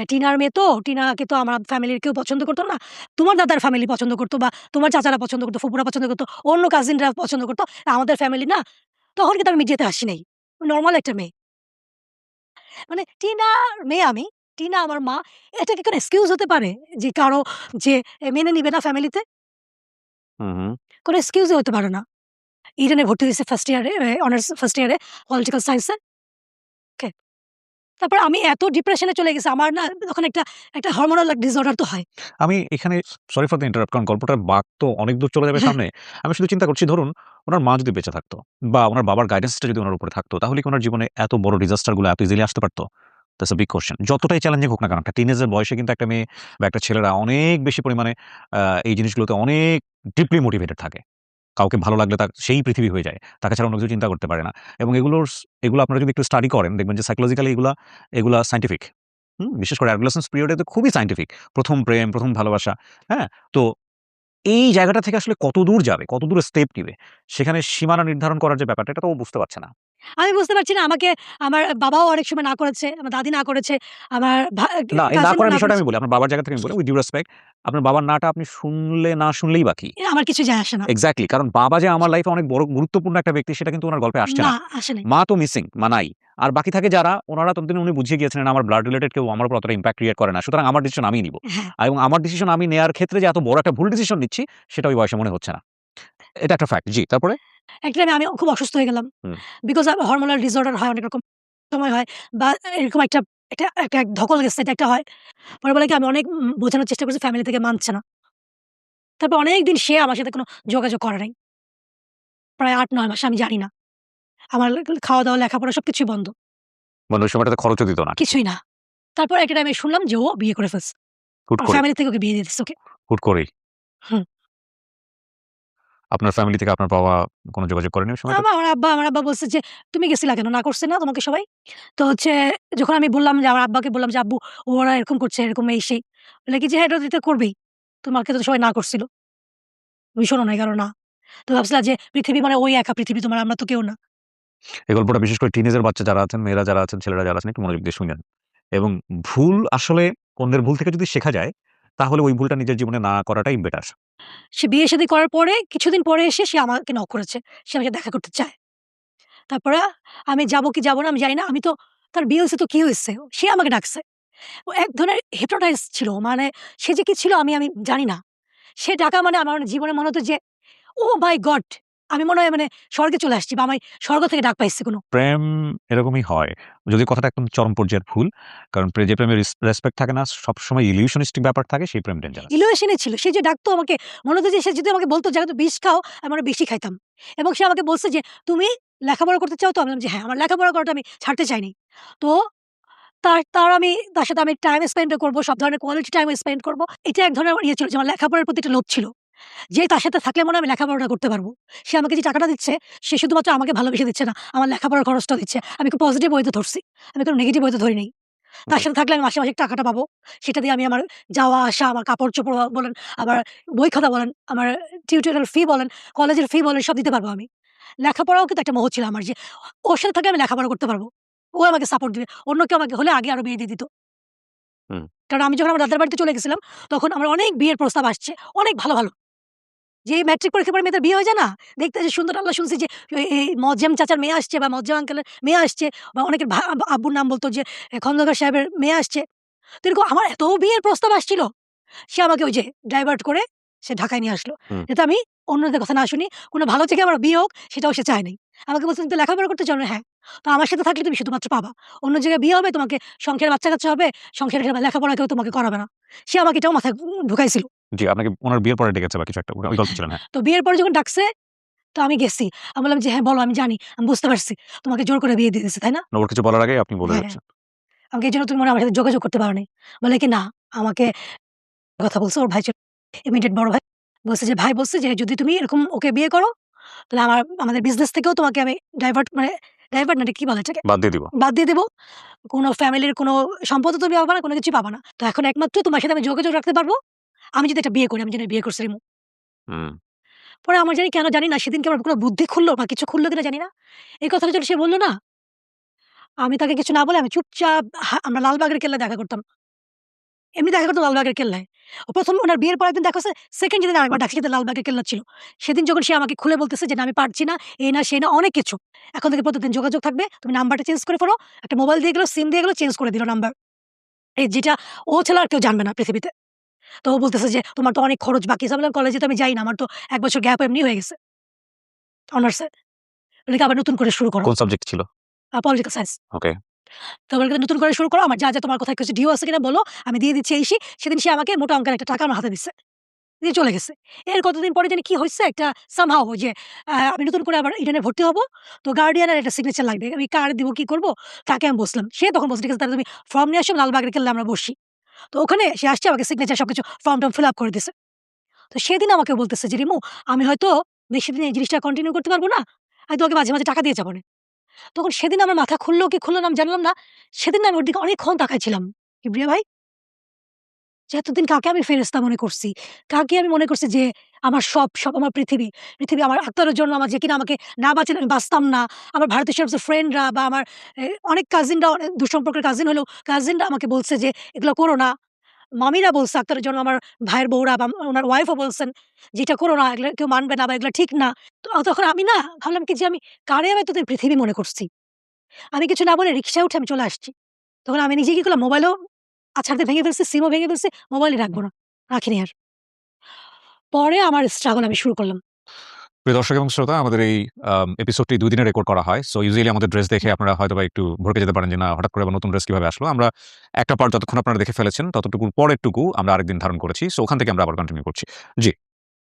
Speaker 2: টিনার মেয়ে তো, টিনাকে তো আমার ফ্যামিলির কেউ পছন্দ করত না। তোমার দাদার ফ্যামিলি পছন্দ করত বা তোমার চাচারা পছন্দ করত, ফুপুরা পছন্দ করত, অন্য কাজিনরা পছন্দ করত। আমাদের ফ্যামিলি না।" তখন কিন্তু আমি মিডিয়াতে হাসি নাই। নরমাল একটা মেয়ে। মানে টিনার মেয়ে আমি, টিনা আমার মা। এটা কি কোনো এক্সকিউজ হতে পারে? যে কারো যে মেনে নিবে না ফ্যামিলিতে?
Speaker 1: হুম, হুম।
Speaker 2: কোনো এক্সকিউজই হতে পারে না। ইডেনে ভর্তি হইছি ফার্স্ট ইয়ারে অনার্স ফার্স্ট ইয়ারে পলিটিক্যাল সায়েন্স এ। ওকে। তারপর আমি এত ডিপ্রেশন এ চলে গেছি। আমার না তখন একটা হরমোনাল ডিসঅর্ডার তো হয়।
Speaker 1: আমি এখানে সরি ফর দ্য ইন্টারাপ্ট কারণ গল্পটার বাঁক তো অনেক দূর চলে যাবে
Speaker 2: হ্যাঁ,
Speaker 1: সামনে। আমি শুধু চিন্তা করছি ধরুন উনার মা যদি বেঁচে থাকতো বা উনার বাবার গাইডেন্সটা যদি উনার উপরে থাকতো তাহলে কি উনার জীবনে এত বড় ডিজাস্টার গুলো এত ইজিলি আসতে পারত? That's a big question. যতটাই চ্যালেঞ্জিং হোক না কেন একটা টিনেজের বয়সে কিন্তু একটা মেয়ে বা একটা ছেলেরা অনেক বেশি পরিমাণে আ এই জিনিসগুলোতে অনেক ডিপলি মোটিভেটেড থাকে। কাউকে ভালো লাগলে তার সেই পৃথিবী হয়ে যায়। তাকে ছাড়া অন্য কিছু চিন্তা করতে পারে না। এবং এগুলো আপনারা যদি একটু স্টাডি করেন দেখবেন যে সাইকোলজিক্যালি এগুলা সায়েন্টিফিক। বিশেষ করে অ্যাডোলেসেন্স পিরিয়ড এ তো খুবই সায়েন্টিফিক। ১ম প্রেম, ১ম ভালোবাসা, হ্যাঁ? তো এই জায়গাটা থেকে আসলে কতদূর যাবে, কতদূর স্টেপ নিবে, সেখানে সীমানা নির্ধারণ করার যে ব্যাপারটা এটা তো ও বুঝতে পারছে না।
Speaker 2: আমি বুঝতে পারছি না আমাকে আমার বাবাও অনেক সময় না করেছে, আমার দাদি না করেছে, আমার
Speaker 1: না, এই না
Speaker 2: কাজিনরা
Speaker 1: করার
Speaker 2: না
Speaker 1: বিষয়টা
Speaker 2: করেছে।
Speaker 1: আমি বলি। আপনার বাবার জায়গা থেকে আমি বলি উইথ ডিউ রেসপেক্ট আপনার বাবার নাটা আপনি শুনলে না শুনলেই বাকি।
Speaker 2: আমার কিছু যায় আসে না।
Speaker 1: এক্সাক্টলি কারণ বাবা যে আমার লাইফে অনেক বড় গুরুত্বপূর্ণ একটা ব্যক্তি সেটা কিন্তু উনার গল্পে আসছে
Speaker 2: না,
Speaker 1: না।
Speaker 2: আসে নাই।
Speaker 1: মা তো মিসিং, মা নাই। আর বাকি থাকে যারা উনারা ততদিনে উনি বুঝিয়ে গিয়েছিলেন আমার ব্লাড রিলেটেড কেউ আমার উপর অতটা ইমপ্যাক্ট ক্রিয়েট করে না। সুতরাং আমার ডিসিশন আমিই নিব।
Speaker 2: হ্যাঁ,
Speaker 1: এবং আমার ডিসিশন আমি নেয়ার ক্ষেত্রে যে এত বড় একটা ভুল ডিসিশন নিচ্ছি সেটা ওই বয়সে মনে হচ্ছে না। এটা একটা ফ্যাক্ট। জি, তারপরে?
Speaker 2: একটা টাইমে আমি খুব অসুস্থ হয়ে গেলাম।
Speaker 1: হুম,
Speaker 2: বিকজ হরমোনাল ডিসঅর্ডার হয় অনেক রকম সময় হয় বা এরকম একটা একটা একটা ধকল গেছে এটা একটা হয়। পরে বলে কি আমি অনেক বোঝানোর চেষ্টা করছি ফ্যামিলি থেকে মানছে না। তারপর অনেকদিন সে আমার সাথে কোনো যোগাযোগ করে নাই। প্রায় ৮-৯ মাস আমি জানি না। আমার খাওয়া-দাওয়া, লেখাপড়া সবকিছুই বন্ধ।
Speaker 1: মানে ওই সময়টাতে খরচও দিত না কিছু।
Speaker 2: কিছুই না। তারপর একটা টাইমে শুনলাম যে ও বিয়ে করে ফেলছে।
Speaker 1: হুট
Speaker 2: ওর
Speaker 1: করে,
Speaker 2: ফ্যামিলি থেকে ওকে বিয়ে দিয়ে দিছে ওকে।
Speaker 1: হুট করেই।
Speaker 2: হুম।
Speaker 1: আপনার ফ্যামিলি থেকে আপনার বাবা কোন যোগাযোগ করেনি ওই সময়টাতে?
Speaker 2: আমার আব্বা বলছে যে, "তুমি গেছিলা কেন? না করছে না তোমাকে সবাই?" তো হচ্ছে যখন আমি বললাম যে আমার আব্বাকে বললাম যে, "আব্বু ওরা এরকম করছে, এরকম এই সেই।" বলে কি যে, "হ্যাঁ, এটা তো করবেই। তোমাকে তো সবাই না করছিল। তুমি শোনো নাই কেন না?" তো ভাবছিলা যে পৃথিবী মানে ওই একা পৃথিবী তোমার, আমরা তো কেউ না।
Speaker 1: এই গল্পটা বিশেষ করে টিনেজের বাচ্চা যারা আছেন, মেয়েরা যারা আছেন, ছেলেরা যারা আছেন একটু মনোযোগ দিয়ে শুনেন। এবং ভুল আসলে অন্যের ভুল থেকে যদি শেখা যায়, তাহলে ওই ভুলটা নিজের জীবনে না করাটাই বেটার।
Speaker 2: সে বিয়ে-শাদী করার পরে কিছুদিন পরে এসে সে আমাকে নক করেছে। সে আমার সাথে দেখা করতে চায়। তারপরে আমি যাবো কি যাবো না আমি জানি না। আমি তো তার বিয়ে হইছে তো কি হইছে? সে আমাকে ডাকছে। ও এক ধরনের hypnotize ছিল। মানে সে যে কি ছিল আমি জানি না। সে ডাকা মানে আমার জীবনে মনে হতো যে, ওহ মাই গড! আমি মনে হয় মানে স্বর্গে চলে আসছি বা আমি স্বর্গ থেকে ডাক পাইছি কোনো।
Speaker 1: প্রেম এরকমই হয়। যদিও কথাটা একদম চরম পর্যায়ের ভুল। কারণ যে প্রেমের রেসপেক্ট থাকে না, সবসময় illusionistic ব্যাপার থাকে, সেই প্রেম ডেঞ্জারাস।
Speaker 2: ইলিউশন ছিল। সে যে ডাকতো আমাকে মনে হতো যে সে যদি আমাকে বলতো যে, "তুমি বিষ খাও" আমি আরো বেশি খাইতাম। এবং সে আমাকে বলছে যে, "তুমি লেখাপড়া করতে চাও তো?" আমি বললাম যে, "হ্যাঁ, আমার লেখাপড়া করাটা আমি ছাড়তে চাইনি।" তো তার সাথে আমি টাইম স্পেন্ড ও করব, সব ধরনের কোয়ালিটি টাইম স্পেন্ড করব। এটা এক ধরনের আমার ইয়ে ছিল যে আমার লেখাপড়ার প্রতি একটা লোভ ছিল। যে তার সাথে থাকলে মনে হয় আমি লেখাপড়াটা করতে পারব। সে আমাকে যে টাকাটা দিচ্ছে, সে শুধুমাত্র আমাকে ভালোবেসে দিচ্ছে না, আমার লেখাপড়ার খরচটা দিচ্ছে। আমি খুব পজিটিভ ওয়েতে ধরছি। আমি কোনো নেগেটিভ ওয়েতে ধরি নাই। তার
Speaker 1: হুম,
Speaker 2: সাথে থাকলে আমি মাসে টাকাটা পাবো। সেটা দিয়ে আমি আমার যাওয়া আসা, আমার কাপড়-চোপড় বলেন, আবার বই খাতা বলেন, আমার টিউটোরিয়াল ফি বলেন, কলেজের ফি বলেন সব দিতে পারবো আমি। লেখাপড়াও কিন্তু একটা মোহ ছিল আমার যে ওর সাথে থাকলে আমি লেখাপড়া করতে পারবো। ও আমাকে সাপোর্ট দিবে। অন্য কেউ আমাকে হলে আগে আরো বিয়ে দিয়ে দিত।
Speaker 1: হুম।
Speaker 2: কারণ আমি যখন আমার দাদার বাড়িতে চলে গেছিলাম, তখন আমার অনেক বিয়ের প্রস্তাব আসছে। অনেক ভালো। যে মেট্রিক পরীক্ষার পরে মেয়েদের বিয়ে হয়ে যায় না? দেখতে যে সুন্দর আল্লাহ শুনছি যে এই মজ্জেম চাচার মেয়ে আসছে বা মজ্জেম আঙ্কেলের মেয়ে আসছে বা অনেকের আব্বুর নাম বলত যে খন্দকার সাহেবের মেয়ে আসছে। তো এরকম আমার এত বিয়ের প্রস্তাব আসছিল। সে আমাকে ওই যে ডাইভার্ট করে সে ঢাকায় নিয়ে আসলো।
Speaker 1: হুম।
Speaker 2: যাতে আমি অন্যদের কথা না শুনি। কোন ভালো থেকে আমার বিয়ে হোক সেটাও সে চায় নাই। আমাকে বলছে, "তুমি তো লেখাপড়া করতে চাও না?" "হ্যাঁ।" তো আমার সাথে থাকলে তুমি শুধুমাত্র পাবা। অন্য জায়গায় বিয়ে হবে, তোমাকে সংসারে বাচ্চা-কাচ্চা হবে, সংসারে লেখাপড়া কেউ তোমাকে করাবে না। সে আমাকে এটাও মাথায় ঢুকাইছিল।
Speaker 1: জি, আপনাকে উনার বিয়ের পরে ডেকেছে বা কিছু একটা ওই গল্প ছিলেন, হ্যাঁ।
Speaker 2: তো বিয়ের পরে যখন ডাকছে তো আমি গেছি। আমি বললাম যে, "হ্যাঁ, বলো আমি জানি। আমি বুঝতে পারছি। তোমাকে জোর করে বিয়ে দিয়ে দিছে, তাই না?"
Speaker 1: না ওর কিছু বলার আগেই আপনি বলে
Speaker 2: হ্যাঁ, হ্যাঁ।
Speaker 1: যাচ্ছেন।
Speaker 2: আমাকে এজন্য তুমি মনে হয় আমার সাথে যোগাযোগ করতে পারো নাই। বলে কি, "না, আমাকে" কথা বলছে ওর ভাই ছিল ইমিডিয়েট বড় ভাই। বলছে যে, "ভাই বলছে যে যদি তুমি এরকম ওকে বিয়ে করো, তাহলে আমাদের বিজনেস থেকেও তোমাকে আমি ডাইভার্ট না এটা কি বলে এটাকে?
Speaker 1: বাদ দিয়ে দিব।
Speaker 2: বাদ দিয়ে দেব। কোনো ফ্যামিলির কোনো সম্পদও তুমি পাবা না, কোনো কিছুই পাবা না। তো এখন একমাত্র তোমার সাথে আমি যোগাযোগ রাখতে পারব, আমি যদি একটা বিয়ে করি, আমি যেটা বিয়ে করছি রিমু।"
Speaker 1: হুম।
Speaker 2: পরে আমার জানি কেন জানি না সেদিনকে আমার কোনো বুদ্ধি খুললো বা কিছু খুললো কিনা জানি না। এই কথাটা যখন সে বলল না, আমি তাকে কিছু না বলে আমি চুপচাপ আমরা লালবাগের কেল্লায় দেখা করতাম। এমনি দেখা করতাম লালবাগের কেল্লায়। ও ১ম উনার বিয়ের পরের দিন দেখা হইছে, 2nd যেদিন আরেকবার ডাকছে সেটা লালবাগের কেল্লা ছিল। সেদিন যখন সে আমাকে খুলে বলতেছে যে, "না আমি পারছি না, এই না সেই না অনেক কিছু। এখন থেকে প্রতিদিন যোগাযোগ থাকবে। তুমি নাম্বারটা চেঞ্জ করে ফেলো।" একটা মোবাইল দিয়ে গেল, সিম দিয়ে গেল, চেঞ্জ করে দিল নাম্বার। এই যেটা ও ছাড়া আর কেউ জানবে না পৃথিবীতে। তো ও বলতেছে যে, "তোমার তো অনেক খরচ বাকি আছে।" আমি বললাম, "কলেজে তো আমি যাই না। আমার তো ১ বছর গ্যাপ এমনি হয়ে গেছে অনার্সে। এটাকে আবার নতুন করে শুরু করো।"
Speaker 1: কোন সাবজেক্ট ছিল?
Speaker 2: Political science.
Speaker 1: ওকে।
Speaker 2: তো বলে নতুন করে শুরু করো। আমার যা তোমার কোথায় কিছু ডিউ আছে কিনা বলো। আমি দিয়ে দিচ্ছি এই সেই। সেদিন সে আমাকে মোটা অঙ্কের একটা টাকা আমার হাতে দিছে। দিয়ে চলে গেছে। এর কতদিন পরে জানি কি হইছে একটা সামহাউ ওই যে আমি নতুন করে আবার ইডেনে ভর্তি হব। তো গার্ডিয়ান এর একটা সিগনেচার লাগবে। আমি কার দিব কি করব? তাকে আমি বসলাম। সে তখন বলছে, "ঠিক আছে তাহলে তুমি ফর্ম নিয়ে আসো লালবাগের কেল্লায় আমরা বসি।" তো ওখানে সে আসছে আমাকে সিগনেচার সবকিছু ফর্ম-টর্ম ফিল আপ করে দিছে। তো সেদিন আমাকে বলতেছে যে, "রিমু আমি হয়তো বেশিদিন এই জিনিসটা কন্টিনিউ করতে পারব না। আমি তোমাকে মাঝে, মাঝে টাকা দিয়ে যাবনে।" তখন সেদিন আমার মাথা খুললো কি খুললো না আমি জানলাম না। সেদিন না আমি ওর দিকে অনেকক্ষণ তাকাইছিলাম। কিবরিয়া ভাই যে এতদিন কাকে আমি ফেরেশতা মনে করছি? কাকে আমি মনে করছি যে আমার সব আমার পৃথিবী। পৃথিবী আমার আত্মার জন্য আমার যে কিনা আমাকে না বাঁচালে আমি বাঁচতাম না। আমার ভারতীয় সেরকম ফ্রেন্ডরা বা আমার অনেক কাজিনরা অনেক দূরসম্পর্কের কাজিন হলেও কাজিনরা আমাকে বলছে যে, "এগুলো করো না।" মামিরা বলছে আক্তারের জন্য আমার ভাইয়ের বউরা বা উনার ওয়াইফ ও বলছেন যে, "এটা করো না। এগুলা কেউ মানবে না বা এগুলা ঠিক না।" তো তখন আমি না ভাবলাম কি যে আমি কারে আমি এতদিন পৃথিবী মনে করছি। আমি কিছু না বলে রিক্সায় উঠে আমি চলে আসছি। তখন আমি নিজে কি করলাম মোবাইলও আছাড় দিয়ে ভেঙে ফেলছি, সিমও ভেঙে ফেলছি, মোবাইলই রাখবো না। রাখিনি আর। পরে আমার স্ট্রাগল আমি শুরু করলাম।
Speaker 1: প্রিয় দর্শক এবং শ্রোতা আমাদের এই এপিসোডটি ২ দিনে রেকর্ড করা হয়। সো ইউজুয়ালি আমাদের ড্রেস দেখে আপনারা হয়তোবা একটু ভড়কে যেতে পারেন যে না হঠাৎ করে আবার নতুন ড্রেস কিভাবে আসলো। আমরা একটা পার্ট যতক্ষণ আপনারা দেখে ফেলেছেন ততটুকুর পরেরটুকু আমরা আরেকদিন ধারণ করেছি। সো ওখান থেকে আমরা আবার কন্টিনিউ করছি। জি।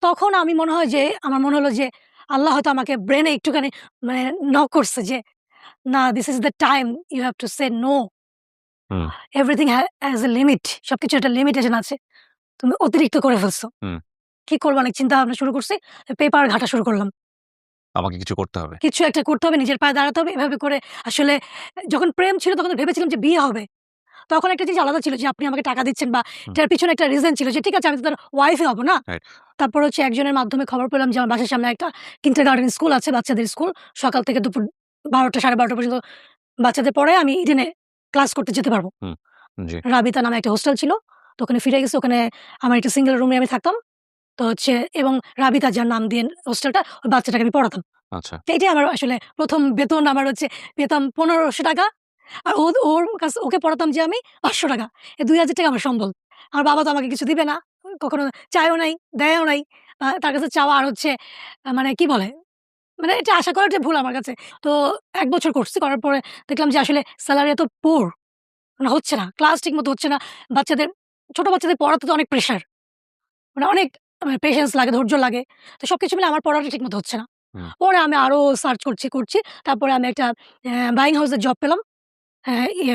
Speaker 2: তখন আমি মনে হয় যে আমার মনে হলো যে আল্লাহ হয়তো আমাকে ব্রেইনে একটুখানি মানে নক করছে যে, "না, this is the time you have to say no.
Speaker 1: Hmm,
Speaker 2: everything has a limit. সবকিছুর একটা লিমিটেশন আছে। তুমি অতিরিক্ত করে ফেলছো।"
Speaker 1: হুম।
Speaker 2: কি করব অনেক চিন্তা ভাবনা শুরু করছি। পেপার ঘাঁটা শুরু করলাম।
Speaker 1: আমাকে কিছু করতে হবে।
Speaker 2: কিছু একটা করতে হবে, নিজের পায়ে দাঁড়াতে হবে। এভাবে করে আসলে যখন প্রেম ছিল তখন তো ভেবেছিলাম যে বিয়ে হবে। তখন একটা জিনিস আলাদা ছিল যে আপনি আমাকে টাকা দিচ্ছেন বা
Speaker 1: হুম,
Speaker 2: এটার পিছনে একটা রিজন ছিল যে ঠিক আছে আমি তো তার ওয়াইফই হব না?
Speaker 1: রাইট।
Speaker 2: তারপর হচ্ছে একজনের মাধ্যমে খবর পেলাম যে আমার বাসার সামনে একটা কিন্ডারগার্টেন স্কুল আছে, বাচ্চাদের স্কুল। সকাল থেকে দুপুর ১২টা ১২:৩০ পর্যন্ত বাচ্চাদের পড়ায় আমি ইডেনে ক্লাস করতে যেতে পারব।
Speaker 1: হুম, জি।
Speaker 2: রাবিতা নামে একটা হোস্টেল ছিল। তো ওখানে ফিরে গেছি। ওখানে আমার একটা সিঙ্গেল রুমে আমি থাকতাম। তো হচ্ছে এবং রাবিতা যার নাম দিয়ে হোস্টেলটা ওই বাচ্চাটাকে আমি পড়াতাম।
Speaker 1: আচ্ছা।
Speaker 2: তো এটাই আমার আসলে ১ম বেতন আমার হচ্ছে পেতাম ৳১৫০০ আর ওর কাছে ওকে পড়াতাম যে আমি ৳৫০০। এই ৳২,০০০ আমার সম্বল। আমার বাবা তো আমাকে কিছু দিবে না। কখনো চায়ও নাই, দেয়ও নাই। তার কাছে চাওয়া আর হচ্ছে মানে কি বলে? মানে এটা আশা করাটাই ভুল আমার কাছে। তো ১ বছর করছি। করার পরে দেখলাম যে আসলে সেলারি এত পুয়ার মানে হচ্ছে না। ক্লাস ঠিকমতো হচ্ছে না। বাচ্চাদের ছোট বাচ্চাদের পড়াতে তো অনেক প্রেশার। মানে অনেক পেশেন্স লাগে, ধৈর্য লাগে। তো সবকিছু মিলে আমার পড়াটা ঠিকমতো হচ্ছে না।
Speaker 1: হুম,
Speaker 2: পরে আমি আরো সার্চ করছি। তারপরে আমি একটা বাইং হাউস এর জব পেলাম।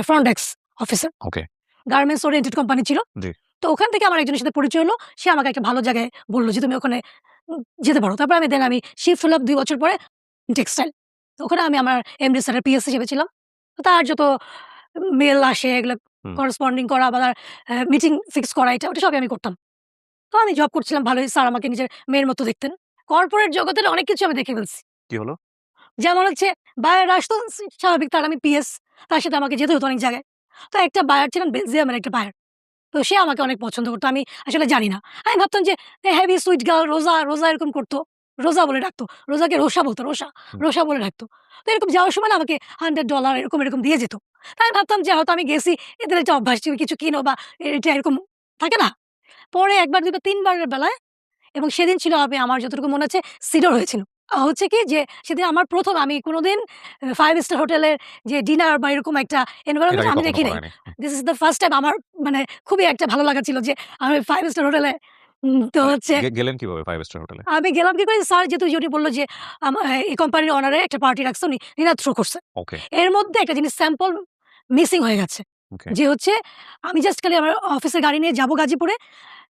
Speaker 2: Front desk officer.
Speaker 1: Okay.
Speaker 2: Garments oriented company ছিল।
Speaker 1: জি।
Speaker 2: তো ওখান থেকে আমার একজনের সাথে পরিচয় হলো। সে আমাকে একটা ভালো জায়গায় বলল যে, "তুমি ওখানে যেতে পারো।" তারপর আমি শিফট হলাম ২ বছর পরে টেক্সটাইল। তো ওখানে আমি আমার এমডি স্যারের পিএস হিসেবে ছিলাম। তো তার যত মেইল আসে এগুলো
Speaker 1: হুম।
Speaker 2: করেসপন্ডিং করা বা তার মিটিং ফিক্স করা এটা ওটা সবই আমি করতাম। তো আমি জব করছিলাম ভালোই। স্যার আমাকে নিজের মেয়ের মতো দেখতেন। কর্পোরেট জগতের অনেক কিছু আমি দেখে ফেলছি।
Speaker 1: কি হলো?
Speaker 2: যেমন হচ্ছে বায়াররা আসতো স্বাভাবিক তার আমি পিএস। তার সাথে আমাকে যেতে হতো অনেক জায়গায়। তো একটা বায়ার ছিলেন বেলজিয়ামের একটা বায়ার। তো সে আমাকে অনেক পছন্দ করত। আমি আসলে জানি না। আমি ভাবতাম যে হেভি সুইট গার্ল রোজা এরকম করত। রোজা বলে ডাকতো। রোজাকে রোষা বলত
Speaker 1: হুম,
Speaker 2: রোষা বলে ডাকতো। তো এরকম যাওয়ার সময় না আমাকে $100 এরকম দিয়ে যেত। তাই আমি ভাবতাম যে হয়তো আমি গেছি এদের একটা অভ্যাস তুমি কিছু কিনো বা এটা এরকম থাকে না? পরে ১ বার ২ বার ৩ বারের বেলায় এবং সেদিন ছিল আমার যতটুকু মনে আছে সিডর হয়েছিল। হচ্ছে কি যে সেদিন আমার ১ম আমি কোনদিন 5 স্টার হোটেলের যে ডিনার বা এরকম একটা
Speaker 1: এর
Speaker 2: এনভায়রনমেন্ট
Speaker 1: আগে
Speaker 2: আমি
Speaker 1: কখনো
Speaker 2: দেখি
Speaker 1: করা
Speaker 2: নাই।
Speaker 1: হয়নি। Hmm,
Speaker 2: this is the first time আমার মানে খুবই একটা ভালো লাগা ছিল যে আমি 5 স্টার হোটেলে তো
Speaker 1: মানে
Speaker 2: হচ্ছে
Speaker 1: গেলেন কিভাবে 5 স্টার হোটেলে?
Speaker 2: আমি গেলাম কি করে, স্যার যেহেতু উনি বলল যে এই কোম্পানির ওনারে একটা পার্টি রাখছে, উনি নিনাদ থ্রো করছে।
Speaker 1: ওকে,
Speaker 2: এর মধ্যে একটা জিনিস স্যাম্পল মিসিং হয়ে গেছে।
Speaker 1: ওকে।
Speaker 2: যে হচ্ছে আমি জাস্ট খালি আমার অফিসের গাড়ি নিয়ে যাবো গাজীপুরে।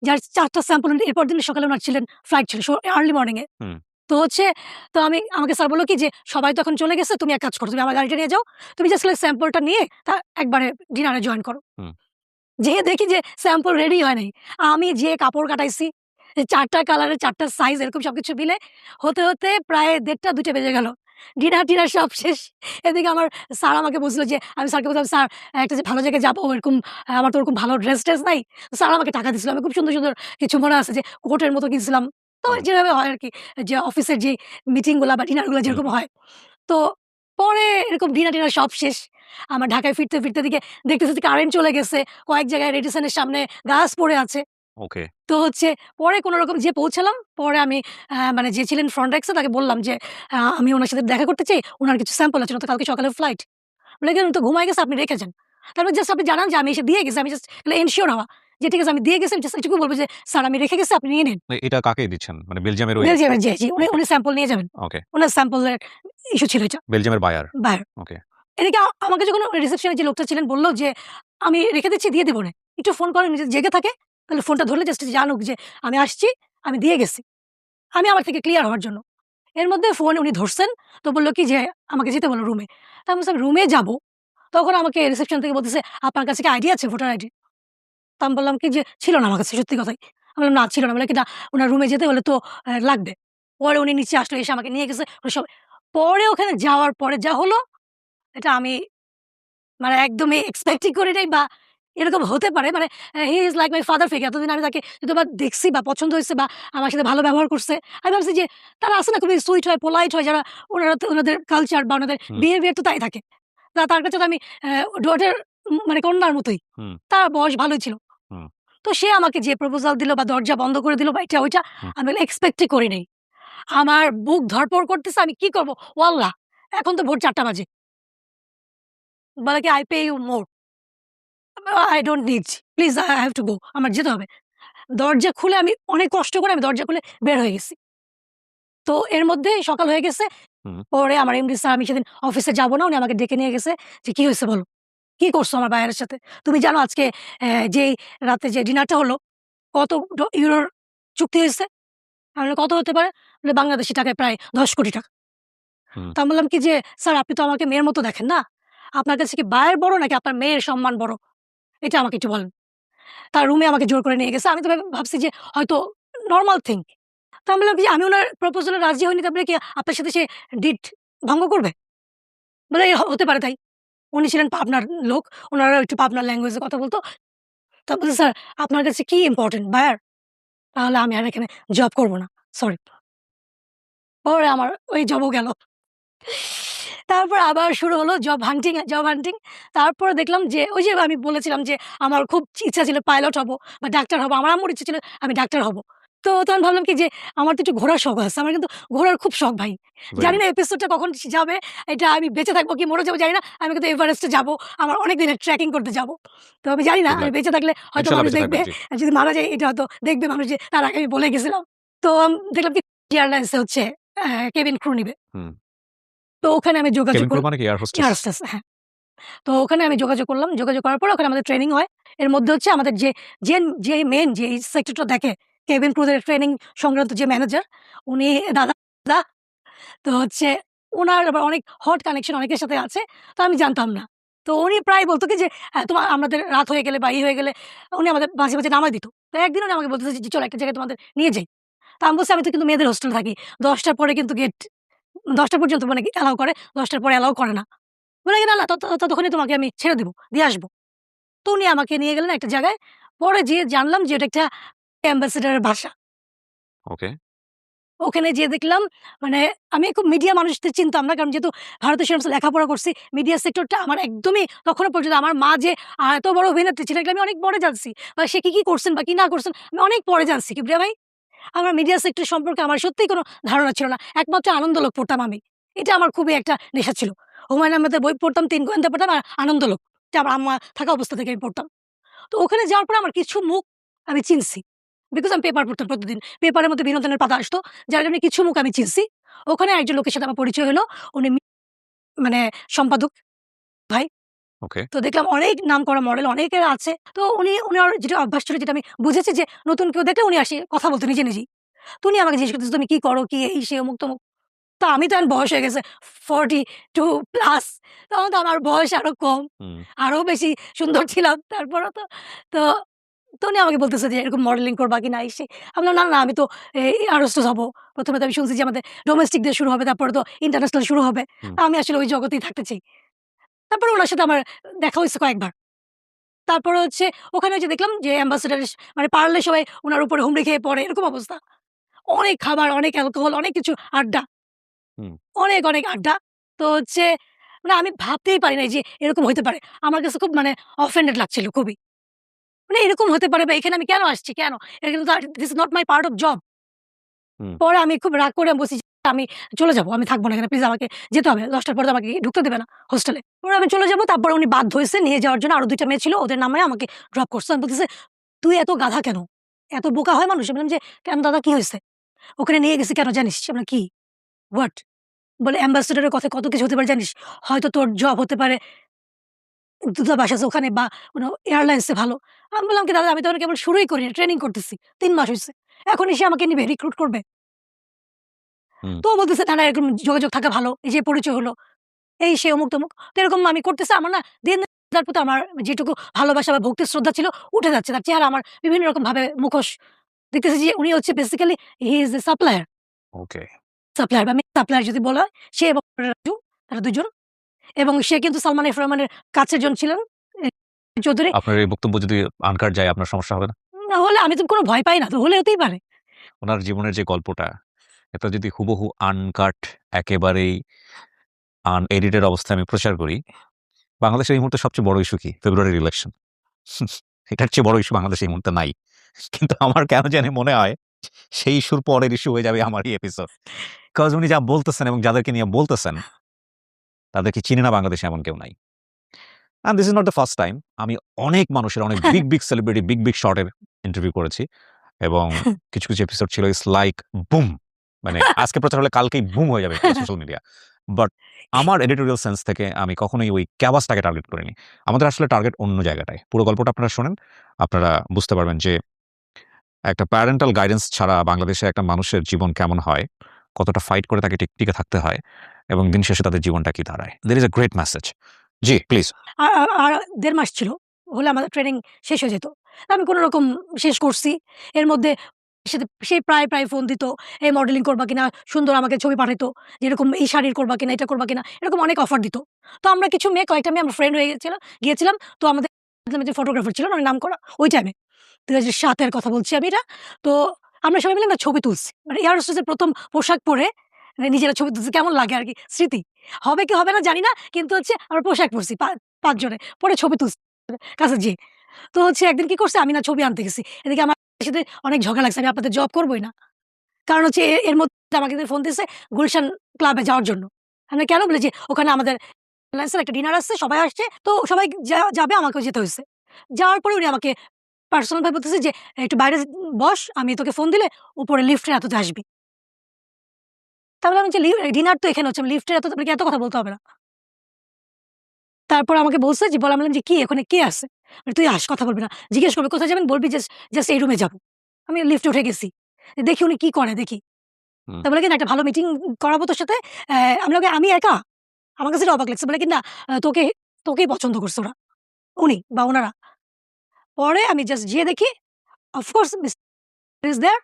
Speaker 2: যার ৪ টা স্যাম্পল এরপর দিন সকালে উনার ছিলেন ফ্লাইট ছিল আর্লি মর্নিং এ।
Speaker 1: হুম,
Speaker 2: তো হচ্ছে তো আমাকে স্যার বলল কি যে, "সবাই তো এখন চলে গেছে। তুমি এক কাজ করো। তুমি আমার গাড়িটা নিয়ে যাও। তুমি জাস্ট খালি স্যাম্পলটা নিয়ে একবারে ডিনারে জয়েন করো।"
Speaker 1: হুম।
Speaker 2: যেয়ে দেখি যে স্যাম্পল রেডি হয় নাই। আমি যেয়ে কাপড় কাটাইছি। ৪ টা কালারের ৪ টা সাইজ এরকম সবকিছু মিলে হতে প্রায় ১:৩০ ২:০০ বেজে গেল। ডিনার-টিনার সব শেষ। এদিকে আমার স্যার আমাকে বলছিল যে আমি স্যারকে বললাম, "স্যার একটা যে ভালো জায়গায় যাবো এরকম আমার তো ওরকম ভালো ড্রেস-টেস নাই।" তো স্যার আমাকে টাকা দিছিল। আমি খুব সুন্দর কিছু মনে আছে যে কোটের মতো কিনছিলাম। তো
Speaker 1: হুম,
Speaker 2: যেভাবে হয় আরকি যে অফিসের যে মিটিং গুলা বা ডিনার গুলা
Speaker 1: হুম,
Speaker 2: যেরকম
Speaker 1: হুম।
Speaker 2: হয়। তো পরে এরকম ডিনার-টিনার সব শেষ। আমার ঢাকায় ফিরতে দেখতেছি যে কারেন্ট চলে গেছে। কয়েক জায়গায় রেডিসনের সামনে গাছ পড়ে আছে।
Speaker 1: ওকে।
Speaker 2: তো হচ্ছে পরে কোনরকম যেয়ে পৌঁছালাম। পরে আমি মানে যে ছিলেন ফ্রন্ট ডেস্কে তাকে বললাম যে, "আমি উনার সাথে দেখা করতে চাই। উনার কিছু স্যাম্পল আছে। উনার তো কালকে সকালে ফ্লাইট।" বলে কি, "উনি তো ঘুমায় গেছে, আপনি রেখে যান।" তারপর জাস্ট আপনি জানান যে আমি এসে দিয়ে গেছি। আমি জাস্ট এনশিওর হওয়া যে ঠিক আছে আমি দিয়ে গেছি। আমি জাস্ট এটুকু বলব যে, "স্যার আমি রেখে গেছি, আপনি নিয়ে নিন।"
Speaker 1: এটা কাকে দিচ্ছেন? মানে বেলজিয়ামের ওই
Speaker 2: বেলজিয়ামের জি। উনি
Speaker 1: ওকে,
Speaker 2: উনি স্যাম্পল নিয়ে যাবেন।
Speaker 1: ওকে।
Speaker 2: উনার স্যাম্পলের ইস্যু ছিল এটা।
Speaker 1: বেলজিয়ামের বায়ার।
Speaker 2: বায়ার।
Speaker 1: ওকে।
Speaker 2: এদিকে আমাকে যখন রিসেপশনে যে লোকটা ছিলেন বলল যে, "আমি রেখে দিচ্ছি, দিয়ে দিবনে। একটু ফোন করেন, যদি জেগে থাকে তাহলে ফোনটা ধরলে জাস্ট জানুক যে আমি আসছি, আমি দিয়ে গেছি।" আমি আমার থেকে ক্লিয়ার হওয়ার জন্য। এর মধ্যে ফোন উনি ধরছেন। তো বলল কি যে আমাকে যেতে বলল রুমে। তো আমি বললাম রুমে যাবো। তখন আমাকে রিসেপশন থেকে বলতেছে, "আপনার কাছে কি আইডি আছে? Voter ID?" তো আমি বললাম কি যে, "ছিল না আমার কাছে, সত্যি কথাই।" আমি বললাম, "না ছিল না।" বলে কি, "না, উনার রুমে যেতে হলে তো লাগবে।" পরে উনি নিচে আসলো, এসে আমাকে নিয়ে গেছে। সব পরে ওখানে যাওয়ার পরে যা হলো এটা আমি মানে একদমই এক্সপেক্টই করি নাই, বা এরকম হতে পারে। মানে he is like my father figure. এতদিন আমি তাকে যতবার দেখছি বা পছন্দ হইছে বা আমার সাথে ভালো ব্যবহার করছে। আমি ভাবছি যে তারা আছে না খুবই সুইট হয়, পোলাইট হয় যারা, ওনারা তো ওনাদের কালচার বা ওনাদের
Speaker 1: হুম,
Speaker 2: বিহেভিয়ার তো তাই থাকে। তার কাছে তো আমি ডটার মানে কন্যার মতোই।
Speaker 1: হুম,
Speaker 2: তার বয়স ভালোই ছিল।
Speaker 1: হুম,
Speaker 2: তো সে আমাকে যে প্রপোজাল দিল বা দরজা বন্ধ করে দিল বা এটা ওইটা
Speaker 1: হুম।
Speaker 2: আমি এক্সপেক্টই করি নাই। আমার বুক ধড়ফড় করতেছে, আমি কি করব? ওয়াল্লাহ! এখন তো ভোর ৪ টা বাজে। বলে কি, "I pay you more." I don't need. Please I have to go. আমার যেতে হবে। দরজা খুলে আমি অনেক কষ্ট করে আমি দরজা খুলে বের হয়ে গেছি। তো এর মধ্যে সকাল হয়ে গেছে।
Speaker 1: হুম,
Speaker 2: পরে আমার এমডি স্যার, আমি সেদিন অফিসে যাব না। উনি আমাকে ডেকে নিয়ে গেছে যে, "কি হইছে বলো? কি করছো আমার বায়ারের সাথে? তুমি জানো আজকে যেই রাতে যে ডিনারটা হলো কত ইউরোর চুক্তি হইছে?" আমি বললাম, "কত হতে পারে?" বলে, "বাংলাদেশী টাকায় প্রায় ১০ কোটি টাকা।"
Speaker 1: হুম।
Speaker 2: তো আমি বললাম কি যে, "স্যার আপনি তো আমাকে মেয়ের মতো দেখেন না? আপনার কাছে কি বায়ার বড় নাকি আপনার মেয়ের সম্মান বড়? এটা আমাকে একটু বলেন।" তার রুমে আমাকে জোর করে নিয়ে গেছে। আমি তো ভাবছি যে হয়তো নরমাল থিং। তো আমি বললাম যে, "আমি উনার প্রপোজাল এ রাজি হইনি, তারপরে কি আপনার সাথে সে ডিট ভঙ্গ করবে?" বলে, হতে পারে তাই।" উনি ছিলেন পাবনার লোক। উনারা একটু পাবনার ল্যাঙ্গুয়েজ এ কথা বলত। তো বলছে, "স্যার আপনার কাছে কি ইম্পোর্টেন্ট বায়ার? তাহলে আমি আর এখানে জব করব না। সরি।" পরে আমার ওই জবও গেল। তারপর আবার শুরু হলো জব হান্টিং। তারপরে দেখলাম যে ওই যে আমি বলেছিলাম যে আমার খুব ইচ্ছা ছিল পাইলট হব বা ডাক্তার হব। আমার আম্মুর ইচ্ছা ছিল আমি ডাক্তার হব। তো তখন ভাবলাম কি যে আমার তো একটু ঘোরার শখ আছে। আমার কিন্তু ঘোরার খুব শখ ভাই।
Speaker 1: ভেরি
Speaker 2: জানি
Speaker 1: গুড।
Speaker 2: না এপিসোডটা কখন যাবে। এটা আমি বেঁচে থাকবো কি মরে যাবো জানি না। আমি কিন্তু এভারেস্টে যাবো। আমার অনেক দিনের ট্রেকিং করতে যাবো। তো আমি জানি না
Speaker 1: গুড
Speaker 2: আমি
Speaker 1: লাক।
Speaker 2: বেঁচে থাকলে হয়তো
Speaker 1: ইনশাআল্লাহ
Speaker 2: মানুষ
Speaker 1: বেঁচে
Speaker 2: দেখবে।
Speaker 1: থাকবেন। জি।
Speaker 2: যদি মারা যাই এটা হয়তো দেখবে মানুষ যে তার আগে আমি বলে গেছিলাম। তো দেখলাম কি এয়ারলাইন্স এ হচ্ছে কেবিন ক্রু নিবে।
Speaker 1: হুম।
Speaker 2: তো ওখানে আমি যোগাযোগ
Speaker 1: কেবিন ক্রু
Speaker 2: করলাম।
Speaker 1: মানে কি এয়ার হোস্টেস?
Speaker 2: এয়ার হোস্টেস, হ্যাঁ। তো ওখানে আমি যোগাযোগ করলাম। যোগাযোগ করার পরে ওখানে আমাদের ট্রেনিং হয়। এর মধ্যে হচ্ছে আমাদের যে যে মেইন যে এই সেক্টরটা দেখে কেবিন ক্রুদের ট্রেনিং সংক্রান্ত যে ম্যানেজার, উনি দাদা তো হচ্ছে উনার আবার অনেক হট কানেকশন অনেকের সাথে আছে। তো আমি জানতাম না। তো উনি প্রায় বলত কি যে, আমাদের রাত হয়ে গেলে বা হয়ে গেলে উনি আমাদের মাঝে নামায় দিত। তো একদিন উনি আমাকে বলতেছে যে, "চলো একটা জায়গায় তোমাদের নিয়ে যাই।" তো আমি বলছি, "আমি তো কিন্তু মেয়েদের হোস্টেলে থাকি। ১০ টার পরে কিন্তু গেট ১০ টা পর্যন্ত মানে এলাও করে। ১০ টার পরে এলাও করে না।" বলে কি, "না, না ততক্ষণে তোমাকে আমি ছেড়ে দিব, দিয়ে আসবো।" তো উনি আমাকে নিয়ে গেলেন একটা জায়গায়। পরে যেয়ে জানলাম যে এটা একটা অ্যাম্বাসেডরের বাসা।
Speaker 1: ওকে।
Speaker 2: ওখানে যেয়ে দেখলাম মানে আমি খুব মিডিয়া মানুষদের চিনতাম না। কারণ যেহেতু ভারতীয় সিনেমাতে লেখাপড়া করছি, মিডিয়া সেক্টরটা আমার একদমই তখনো পর্যন্ত আমার মা যে এত বড় অভিনেত্রী ছিলেন এগুলো আমি অনেক পরে জানছি। বা সে কি করছেন বা কি না করছেন আমি অনেক পরে জানছি। কিবরিয়া ভাই, আমার মিডিয়া সেক্টর সম্পর্কে আমার সত্যিই কোনো ধারণা ছিল না। একমাত্র আনন্দলোক পড়তাম আমি। এটা আমার খুবই একটা নেশা ছিল। হুমায়ূন আহমেদের বই পড়তাম, ৩ গোয়েন্দা পড়তাম আর আনন্দলোক। এটা আমার আম্মা থাকা অবস্থা থেকে আমি পড়তাম। তো ওখানে যাওয়ার পরে আমার কিছু মুখ আমি চিনছি। বিকজ আমি পেপার পড়তাম প্রতিদিন। পেপারের মধ্যে বিনোদনের পাতা আসতো। যার কারণে কিছু মুখ আমি চিনছি। ওখানে একজন লোকের সাথে আমার পরিচয় হলো। উনি মানে সম্পাদক ভাই।
Speaker 1: ওকে।
Speaker 2: তো দেখলাম অনেক নামকরা মডেল অনেকের আছে। তো উনার যেটা অভ্যাস ছিল যেটা আমি বুঝেছি যে নতুন কেউ দেখলে উনি আসে কথা বলতো নিজে, নিজেই। তো উনি আমাকে জিজ্ঞেস করতেছে, "তুমি কি করো? কি এই সেই অমুক-তমুক।" তো আমি তো এখন বয়স হয়ে গেছে 42 প্লাস। তখন তো আমার বয়স আরো কম।
Speaker 1: হুম।
Speaker 2: আরো বেশি সুন্দর ছিলাম। তারপরেও তো তো উনি আমাকে বলতেছে যে, "এরকম মডেলিং করবা কিনা?" এই সেই। আমি বললাম, "না, না আমি তো এয়ারহোস্টেস হবো।" ১ম এ তো আমি শুনছি যে আমাদের ডোমেস্টিক দিয়ে শুরু হবে, তারপরে তো ইন্টারন্যাশনাল শুরু হবে।
Speaker 1: হুম।
Speaker 2: আমি আসলে ওই জগতেই থাকতে চাই। তারপরে উনার সাথে আমার দেখা হইছে কয়েকবার। তারপরে হচ্ছে ওখানে যে দেখলাম যে অ্যাম্বাসেডর মানে পারলে সবাই উনার উপরে হুমড়ি খেয়ে পড়ে এরকম অবস্থা। অনেক খাবার, অনেক অ্যালকোহল, অনেক কিছু আড্ডা,
Speaker 1: হুম।
Speaker 2: অনেক আড্ডা। তো হচ্ছে মানে আমি ভাবতেই পারি নাই যে এরকম হইতে পারে। আমার কাছে খুব মানে অফেন্ডেড লাগছিল খুবই। মানে এরকম হতে পারে বা এখানে আমি কেন আসছি? কেন? এখানে তো this is not my part of job.
Speaker 1: Hmm.
Speaker 2: পরে আমি খুব রাগ করে আমি বলছি যে, "আমি চলে যাবো। আমি থাকবো না এখানে। প্লিজ আমাকে যেতে হবে। ১০ টার পরে তো আমাকে ঢুকতে দেবে না হোস্টেলে।" পরে আমি চলে যাবো। তারপরে উনি বাধ্য হইছে নিয়ে যাওয়ার জন্য। আরো ২ টা মেয়ে ছিল। ওদের নামায়ে আমাকে ড্রপ করছে। আমি বলতেছে, "তুই এত গাধা কেন? এত বোকা হয় মানুষ?" আমি বললাম যে, "কেন দাদা কি হইছে? ওখানে নিয়ে গেছি কেন জানিস?" আমি বললাম, "কি? হোয়াট?" বলে, "অ্যাম্বাসেডর এর কথা কত কিছু হতে পারে জানিস? হয়তো তোর জব হতে পারে দূতাবাস আছে ওখানে বা কোনো এয়ারলাইন্স এ ভালো।" আমি বললাম কি, "দাদা আমি তো এখন কেবল শুরুই করিনি। ট্রেনিং করতেছি। ৩ মাস হইছে। এখনই সে আমাকে নিবে, রিক্রুট করবে?"
Speaker 1: হুম।
Speaker 2: তো ও বলতেছে, "না, না এরকম যোগাযোগ থাকা ভালো। এই যে পরিচয় হলো।" এই সেই অমুক-তমুক। তো এরকম আমি করতেছি। আমার না দিন তার প্রতি আমার যেটুকু ভালোবাসা বা ভক্তির শ্রদ্ধা ছিল উঠে যাচ্ছে। তার চেহারা আমার বিভিন্ন রকম ভাবে মুখোশ। দেখতেছি যে উনি হচ্ছে বেসিক্যালি হি ইস এ সাপ্লায়ার।
Speaker 1: ওকে।
Speaker 2: সাপ্লায়ার বা মেইন সাপ্লায়ার যদি বলা হয় সে এবং রাজু তারা ২ জন এবং সে কিন্তু সালমান এফ রহমানের কাছের জন ছিলেন। এ চৌধুরী।
Speaker 1: আপনার এই বক্তব্য যদি আনকাট যায় আপনার সমস্যা হবে না?
Speaker 2: না হলে আমি তো কোনো ভয় পাই না। তো হলে হতেই পারে।
Speaker 1: উনার জীবনের যে গল্পটা, এটা যদি হুবহু আনকাট একেবারেই আনএডিটেড অবস্থায় আমি প্রচার করি, বাংলাদেশের এই মুহূর্তে সবচেয়ে বড় ইস্যু কি? ফেব্রুয়ারির ইলেকশন। এটার চেয়ে বড় ইস্যু বাংলাদেশে এই মুহূর্তে নাই। কিন্তু আমার কেন জানি মনে হয় সেই ইস্যুর পরের ইস্যু হয়ে যাবে আমারই এপিসোড। কজ উনি যা বলতেছেন এবং যাদেরকে নিয়ে বলতেছেন, তাদেরকে চিনে না বাংলাদেশে এমন কেউ নাই। And this is not the first time. আমি অনেক মানুষের অনেক বিগ সেলিব্রিটি, বিগ শট এর ইন্টারভিউ করেছি এবং কিছু এপিসোড ছিল ইটস লাইক বুম! মানে আজকে প্রচার হলে কালকেই বুম হয়ে যাবে পুরো সোশ্যাল মিডিয়া। বাট আমার এডিটোরিয়াল সেন্স থেকে আমি কখনোই ওই ক্যাবাসটাকে টার্গেট করিনি। আমাদের আসলে টার্গেট অন্য জায়গাটায়। পুরো গল্পটা আপনারা শোনেন, আপনারা বুঝতে পারবেন যে একটা প্যারেন্টাল গাইডেন্স ছাড়া বাংলাদেশে একটা মানুষের জীবন কেমন হয়, কতটা ফাইট করে তাকে টিকে থাকতে হয় এবং দিন শেষে তাদের জীবনটা কি দাঁড়ায়। There is a great message. জি, প্লিজ।
Speaker 2: আর ১.৫ মাস ছিল। হলে আমাদের ট্রেনিং শেষ হয়ে যেত। আমি কোনরকম শেষ করছি। এর মধ্যে সাথে সে প্রায় ফোন দিত। "এই মডেলিং করবা কিনা?" সুন্দর আমাকে ছবি পাঠাইতো। যে এরকম এই শাড়ির করবা কিনা, এটা করবা কিনা? এরকম অনেক অফার দিত। তো আমরা কিছু মেয়ে কয়েকটা মেয়ে আমার ফ্রেন্ড হয়ে গিয়েছিলাম। তো আমাদের যে ফটোগ্রাফার ছিল অনেক নামকরা ওই টাইমে। ২০০৭ এর কথা বলছি আমি এটা। তো আমরা সবাই মিলে না ছবি তুলছি। মানে এয়ার হোস্টেস এর ১ম পোশাক পরে মানে নিজেরা ছবি তুলছি কেমন লাগে আরকি স্মৃতি। হবে কি হবে না জানি না। কিন্তু হচ্ছে আমরা পোশাক পরছি ৫ জনে। পরে ছবি তুলছি কাছে যেয়ে। তো হচ্ছে একদিন কি করছে আমি না ছবি আনতে গেছি। এদিকে আমার সাথে অনেক ঝগড়া লাগছে। আমি আপনাদের জব করবই না। কারণ হচ্ছে এর মধ্যে আমাকে ফোন দিছে গুলশান ক্লাবে যাওয়ার জন্য। আমরা কেন বলি যে ওখানে আমাদের এয়ারলাইন্স এর একটা ডিনার আছে, সবাই আসছে। তো সবাই যাবে আমাকেও যেতে হইছে। যাওয়ার পরে উনি আমাকে পার্সোনাল ভাবে বলতেছে যে, "একটু বাইরে বস। আমি তোকে ফোন দিলে উপরে লিফটের এততে আসবি।" তা বললাম যে, ডিনার তো এখানে হচ্ছে। লিফটের এত আপনাকে এত কথা বলতে হবে না।" তারপর আমাকে বলছে যে বললাম যে, "কি ওখানে কে আছে?" বলে, "তুই আস কথা বলবি না। জিজ্ঞেস করবে কোথায় যাবেন বলবি জাস্ট এই রুমে যাবো।" আমি লিফটে উঠে গেছি। দেখি উনি কি করে দেখি।
Speaker 1: হুম।
Speaker 2: তা বলে কি না একটা ভালো মিটিং করাবো তোর সাথে। আমি বললাম, "আমি একা?" আমার কাছে এটা অবাক লাগছে। বলে কি না তোকেই পছন্দ করছে ওরা। উনি বা উনারা। পরে আমি জাস্ট যেয়ে দেখি of course mister is there.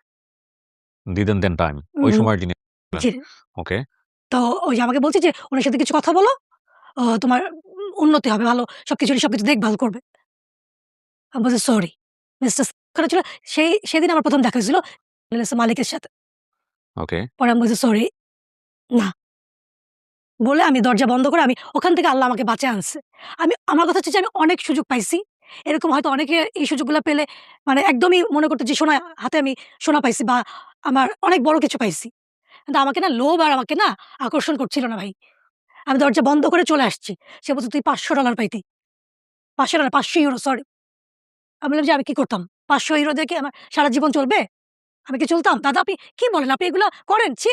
Speaker 1: Didn't then time ওই
Speaker 2: উম
Speaker 1: সময়ের যিনি ছিলেন।
Speaker 2: জি।
Speaker 1: ওকে।
Speaker 2: তো ওই যে আমাকে বলছে যে, "উনার সাথে কিছু কথা বলো। তোমার উন্নতি হবে ভালো। সবকিছু দেখভাল করবে।" আমি বলছি, "সরি।" মিস্টার ওখানে ছিল সেদিন আমার ১ম দেখা হয়েছিল মালিকের সাথে।
Speaker 1: ওকে।
Speaker 2: পরে আমি বলছি, "সরি, না।" বলে আমি দরজা বন্ধ করে আমি ওখান থেকে আল্লাহ আমাকে বাঁচায় আনছে। আমার কথা হচ্ছে যে আমি অনেক সুযোগ পাইছি। এরকম হয়তো অনেকে এই সুযোগগুলা পেলে মানে একদমই মনে করত যে হাতে আমি সোনা পাইছি বা আমার অনেক বড় কিছু পাইছি। কিন্তু আমাকে না লোভ আর আমাকে না আকর্ষণ করছিল না ভাই। আমি দরজা বন্ধ করে চলে আসছি। সে বলছে, "তুই $৫০০ পাইতি।" $৫০০ না, €৫০০ সরি। আমি বললাম যে, "আমি কি করতাম?" 500 ইউরো দিয়ে কি আমার সারা জীবন চলবে? আমি কি চলতাম? দাদা আপনি কি বলেন? আপনি এগুলা করেন? ছি!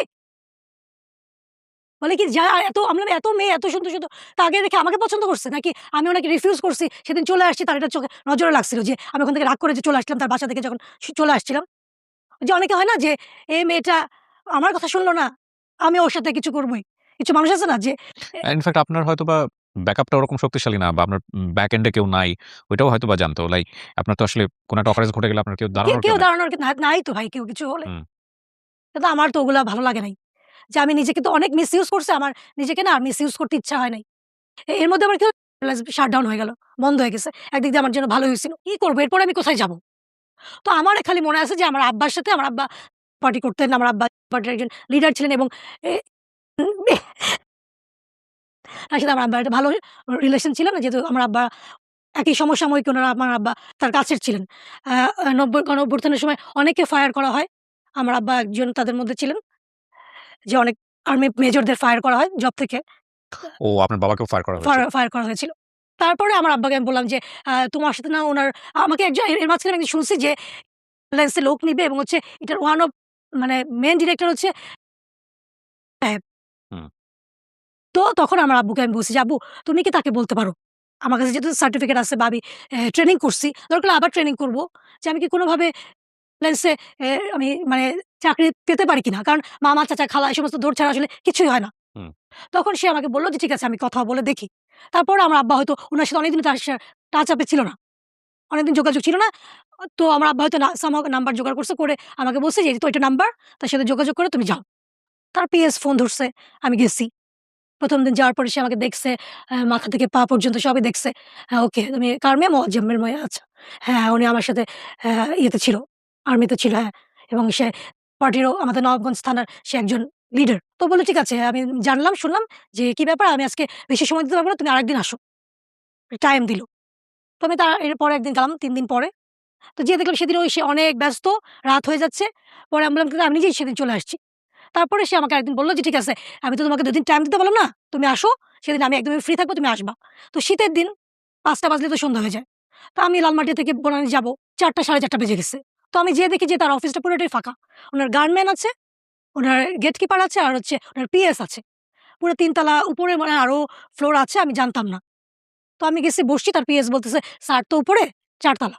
Speaker 2: বলে কি যা এত আমি বললাম, "এত মেয়ে এত সুন্দর, সুন্দর তাকে দেখে আমাকে পছন্দ করছে নাকি আমি ওনাকে রিফিউজ করছি সেদিন চলে আসছি তার এটা চোখে নজরে লাগছিল যে আমি ওখান থেকে রাগ করে যে চলে আসছিলাম তার বাসা থেকে যখন চলে আসছিলাম।" যে অনেকে হয় না যে এই মেয়েটা আমার কথা শুনল না, আমি ওর সাথে কিছু করবই। কিছু মানুষ আছে না যে এ
Speaker 1: ইনফেক্ট আপনার হয়তোবা ব্যাকআপটা ওরকম শক্তিশালী না বা আপনার ব্যাক এন্ড এ কেউ নাই। ওইটাও হয়তোবা জানতো। লাইক আপনার তো আসলে কোন একটা অকারেন্স ঘটে গেলে আপনার কেউ দাঁড়ানোর
Speaker 2: কেউ
Speaker 1: কেউ নাই।
Speaker 2: দাঁড়ানোর নাই তো ভাই কেউ কিছু হলে।
Speaker 1: হুম।
Speaker 2: কিন্তু আমার তো ওগুলা ভালো লাগে নাই। যে আমি নিজেকে তো অনেক মিসইউজ করছে আমার নিজেকে না আর মিসইউজ করতে ইচ্ছা হয় নাই। এর মধ্যে আমার কি শাট ডাউন হয়ে গেল। বন্ধ হয়ে গেছে। একদিক দিয়ে আমার জন্য ভালোই হইছিল। কি করব? এরপরে আমি কোথায় যাব? তো আমার খালি মনে আছে যে আমার আব্বার সাথে আমার আব্বা পার্টি করতেন। আমার আব্বা পার্টির একজন লিডার ছিলেন এবং এ তার সাথে আমার আব্বার একটা ভালো রিলেশন ছিল না যেহেতু আমার আব্বা একই সমসাময়িক উনারা আমার আব্বা তার কাছের ছিলেন। আ ৯০ গণঅভ্যুত্থানের সময় অনেকে ফায়ার করা হয়। আমার আব্বা একজন তাদের মধ্যে ছিলেন যে অনেক আর্মি মেজরদের ফায়ার করা হয় জব থেকে।
Speaker 1: ও আপনার বাবাকেও ফায়ার করা হয়েছে।
Speaker 2: ফায়ার করা হয়েছিল। তারপরে আমার আব্বাকে আমি বললাম যে, তোমার সাথে না উনার" আমাকে একজন এর মাঝখানে আমি শুনছি যে রিলায়েন্স এ লোক নিবে এবং হচ্ছে এটার ওয়ান অফ মানে মেইন ডিরেক্টর হচ্ছে সাহেব।
Speaker 1: হুম।
Speaker 2: তো তখন আমার আব্বুকে আমি বলছি যে, "আব্বু তুমি কি তাকে বলতে পারো? আমার কাছে যেহেতু সার্টিফিকেট আছে বা আমি ট্রেনিং করছি, দরকার হলে আবার ট্রেনিং করব। যে আমি কি কোনোভাবে রিলায়েন্সে আমি মানে চাকরি পেতে পারি কিনা?" কারণ মামা, চাচা, খালা এই সমস্ত দৌড় ছাড়া আসলে কিছুই হয় না।
Speaker 1: হুম।
Speaker 2: তখন সে আমাকে বলল যে, "ঠিক আছে আমি কথা বলে দেখি।" তারপরে আমার আব্বা হয়তো উনার সাথে অনেকদিন তার টাচ আপ এ ছিল না। অনেকদিন যোগাযোগ ছিল না। তো আমার আব্বা হয়তো সামহাউ নাম্বার জোগাড় করছে, করে আমাকে বলছে যে, "এই তো এটা নাম্বার, তার সাথে যোগাযোগ করে তুমি যাও।" তার পিএস ফোন ধরছে, আমি গেছি। ১ম দিন যাওয়ার পরে সে আমাকে দেখছে, মাথা থেকে পা পর্যন্ত সবই দেখছে। হ্যাঁ, ওকে তুমি কার মেয়ে? মোয়াজ্জেমের মেয়ে। আচ্ছা। হ্যাঁ, উনি আমার সাথে ইয়েতে ছিল, আর্মিতে ছিল, হ্যাঁ। এবং সে পার্টিরও আমাদের নবাবগঞ্জ থানার সে একজন লিডার। তো বলল, "ঠিক আছে, আমি জানলাম, শুনলাম যে কি ব্যাপার, আমি আজকে বেশি সময় দিতে পারব না, তুমি আরেকদিন আসো।" টাইম দিল। তো আমি তার এরপরে একদিন গেলাম ৩ দিন পরে। তো যেয়ে দেখলাম সেদিন সে অনেক ব্যস্ত, রাত হয়ে যাচ্ছে। পরে আমি বললাম, "আমি নিজেই সেদিন চলে আসছি।" তারপরে সে আমাকে আরেকদিন বলল যে, "ঠিক আছে, আমি তো তোমাকে ২ দিন টাইম দিতে পারলাম না। তুমি আসো। সেদিন আমি একদমই ফ্রি থাকবো, তুমি আসবা।" তো শীতের দিন ৫টা বাজলে তো সন্ধ্যা হয়ে যায়। তো আমি লালমাটিয়া থেকে বনানী যাবো। ৪টা ৪:৩০ বেজে গেছে। তো আমি যেয়ে দেখি যে তার অফিসটা পুরোটাই ফাঁকা। উনার গানম্যান আছে, উনার গেটকিপার আছে আর হচ্ছে উনার পিএস আছে। পুরো ৩ তলা উপরে মানে আরো ফ্লোর আছে আমি জানতাম না। তো আমি গেছি বসছি, তার পিএস বলতেছে, "স্যার তো উপরে ৪ তলা।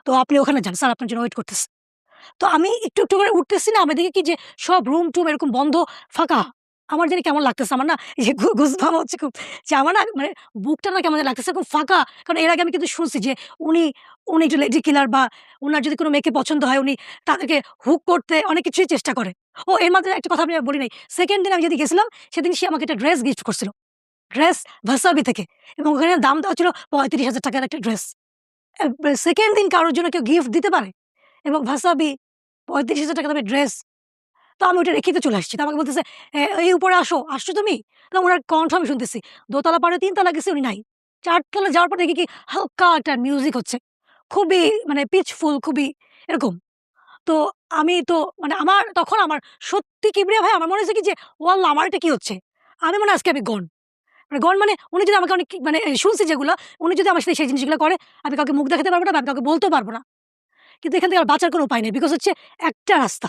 Speaker 2: তো আপনি ওখানে যান। স্যার আপনার জন্য ওয়েট করতেছে।" তো আমি একটু, একটু করে উঠতেছি না, আমি দেখি কি যে সব রুম-টুম এরকম বন্ধ, ফাঁকা। আমার জানি কেমন লাগতেছে। আমার না এই যে গুজবাম্প হচ্ছে খুব, যে আমার না মানে বুকটা না কেমন জানি লাগতেছে, এরকম ফাঁকা। কারণ এর আগে আমি কিন্তু শুনছি যে উনি, উনি একটু লেডি কিলার বা উনার যদি কোনো মেয়েকে পছন্দ হয় উনি তাদেরকে হুক করতে অনেক কিছুই চেষ্টা করে। ও এর মাঝে একটা কথা আমি আর বলি নাই। 2nd দিন আমি যেদিন গেছিলাম সেদিন সে আমাকে একটা ড্রেস গিফট করছিল। ড্রেস ভার্সাবি থেকে, এবং ওখানে দাম দেওয়া ছিল ৳৩৫,০০০ র একটা ড্রেস। 2nd দিন কারোর জন্য কেউ গিফট দিতে পারে? এবং ভার্সাবি ৳৩৫,০০০ দামের ড্রেস। তো আমি ওটা রেখেই তো চলে আসছি। তো আমাকে বলতেছে, এই উপরে আসো, আসছো তুমি?" তো উনার কণ্ঠ আমি শুনতেছি। দোতলা পারে ৩ তলা গেছি, উনি নাই। ৪ তলায় যাওয়ার পর দেখি কি হালকা একটা মিউজিক হচ্ছে। খুবই মানে পিচফুল, খুবই এরকম। তো আমি তো মানে তখন আমার সত্যি কিবরিয়া ভাই, আমার মনে হয়েছে কি যে, "ও আল্লাহ! আমার এটা কি হচ্ছে?" আমি মনে হয় আজকে আমি গন। মানে গন মানে উনি যদি আমাকে অনেক মানে শুনছি যেগুলা, উনি যদি আমার সাথে সেই জিনিসগুলো করে, আমি কাউকে মুখ দেখাতে পারব না বা আমি কাউকে বলতেও পারব না। কিন্তু এখান থেকে আর বাঁচার কোনো উপায় নেই। বিকজ হচ্ছে একটা রাস্তা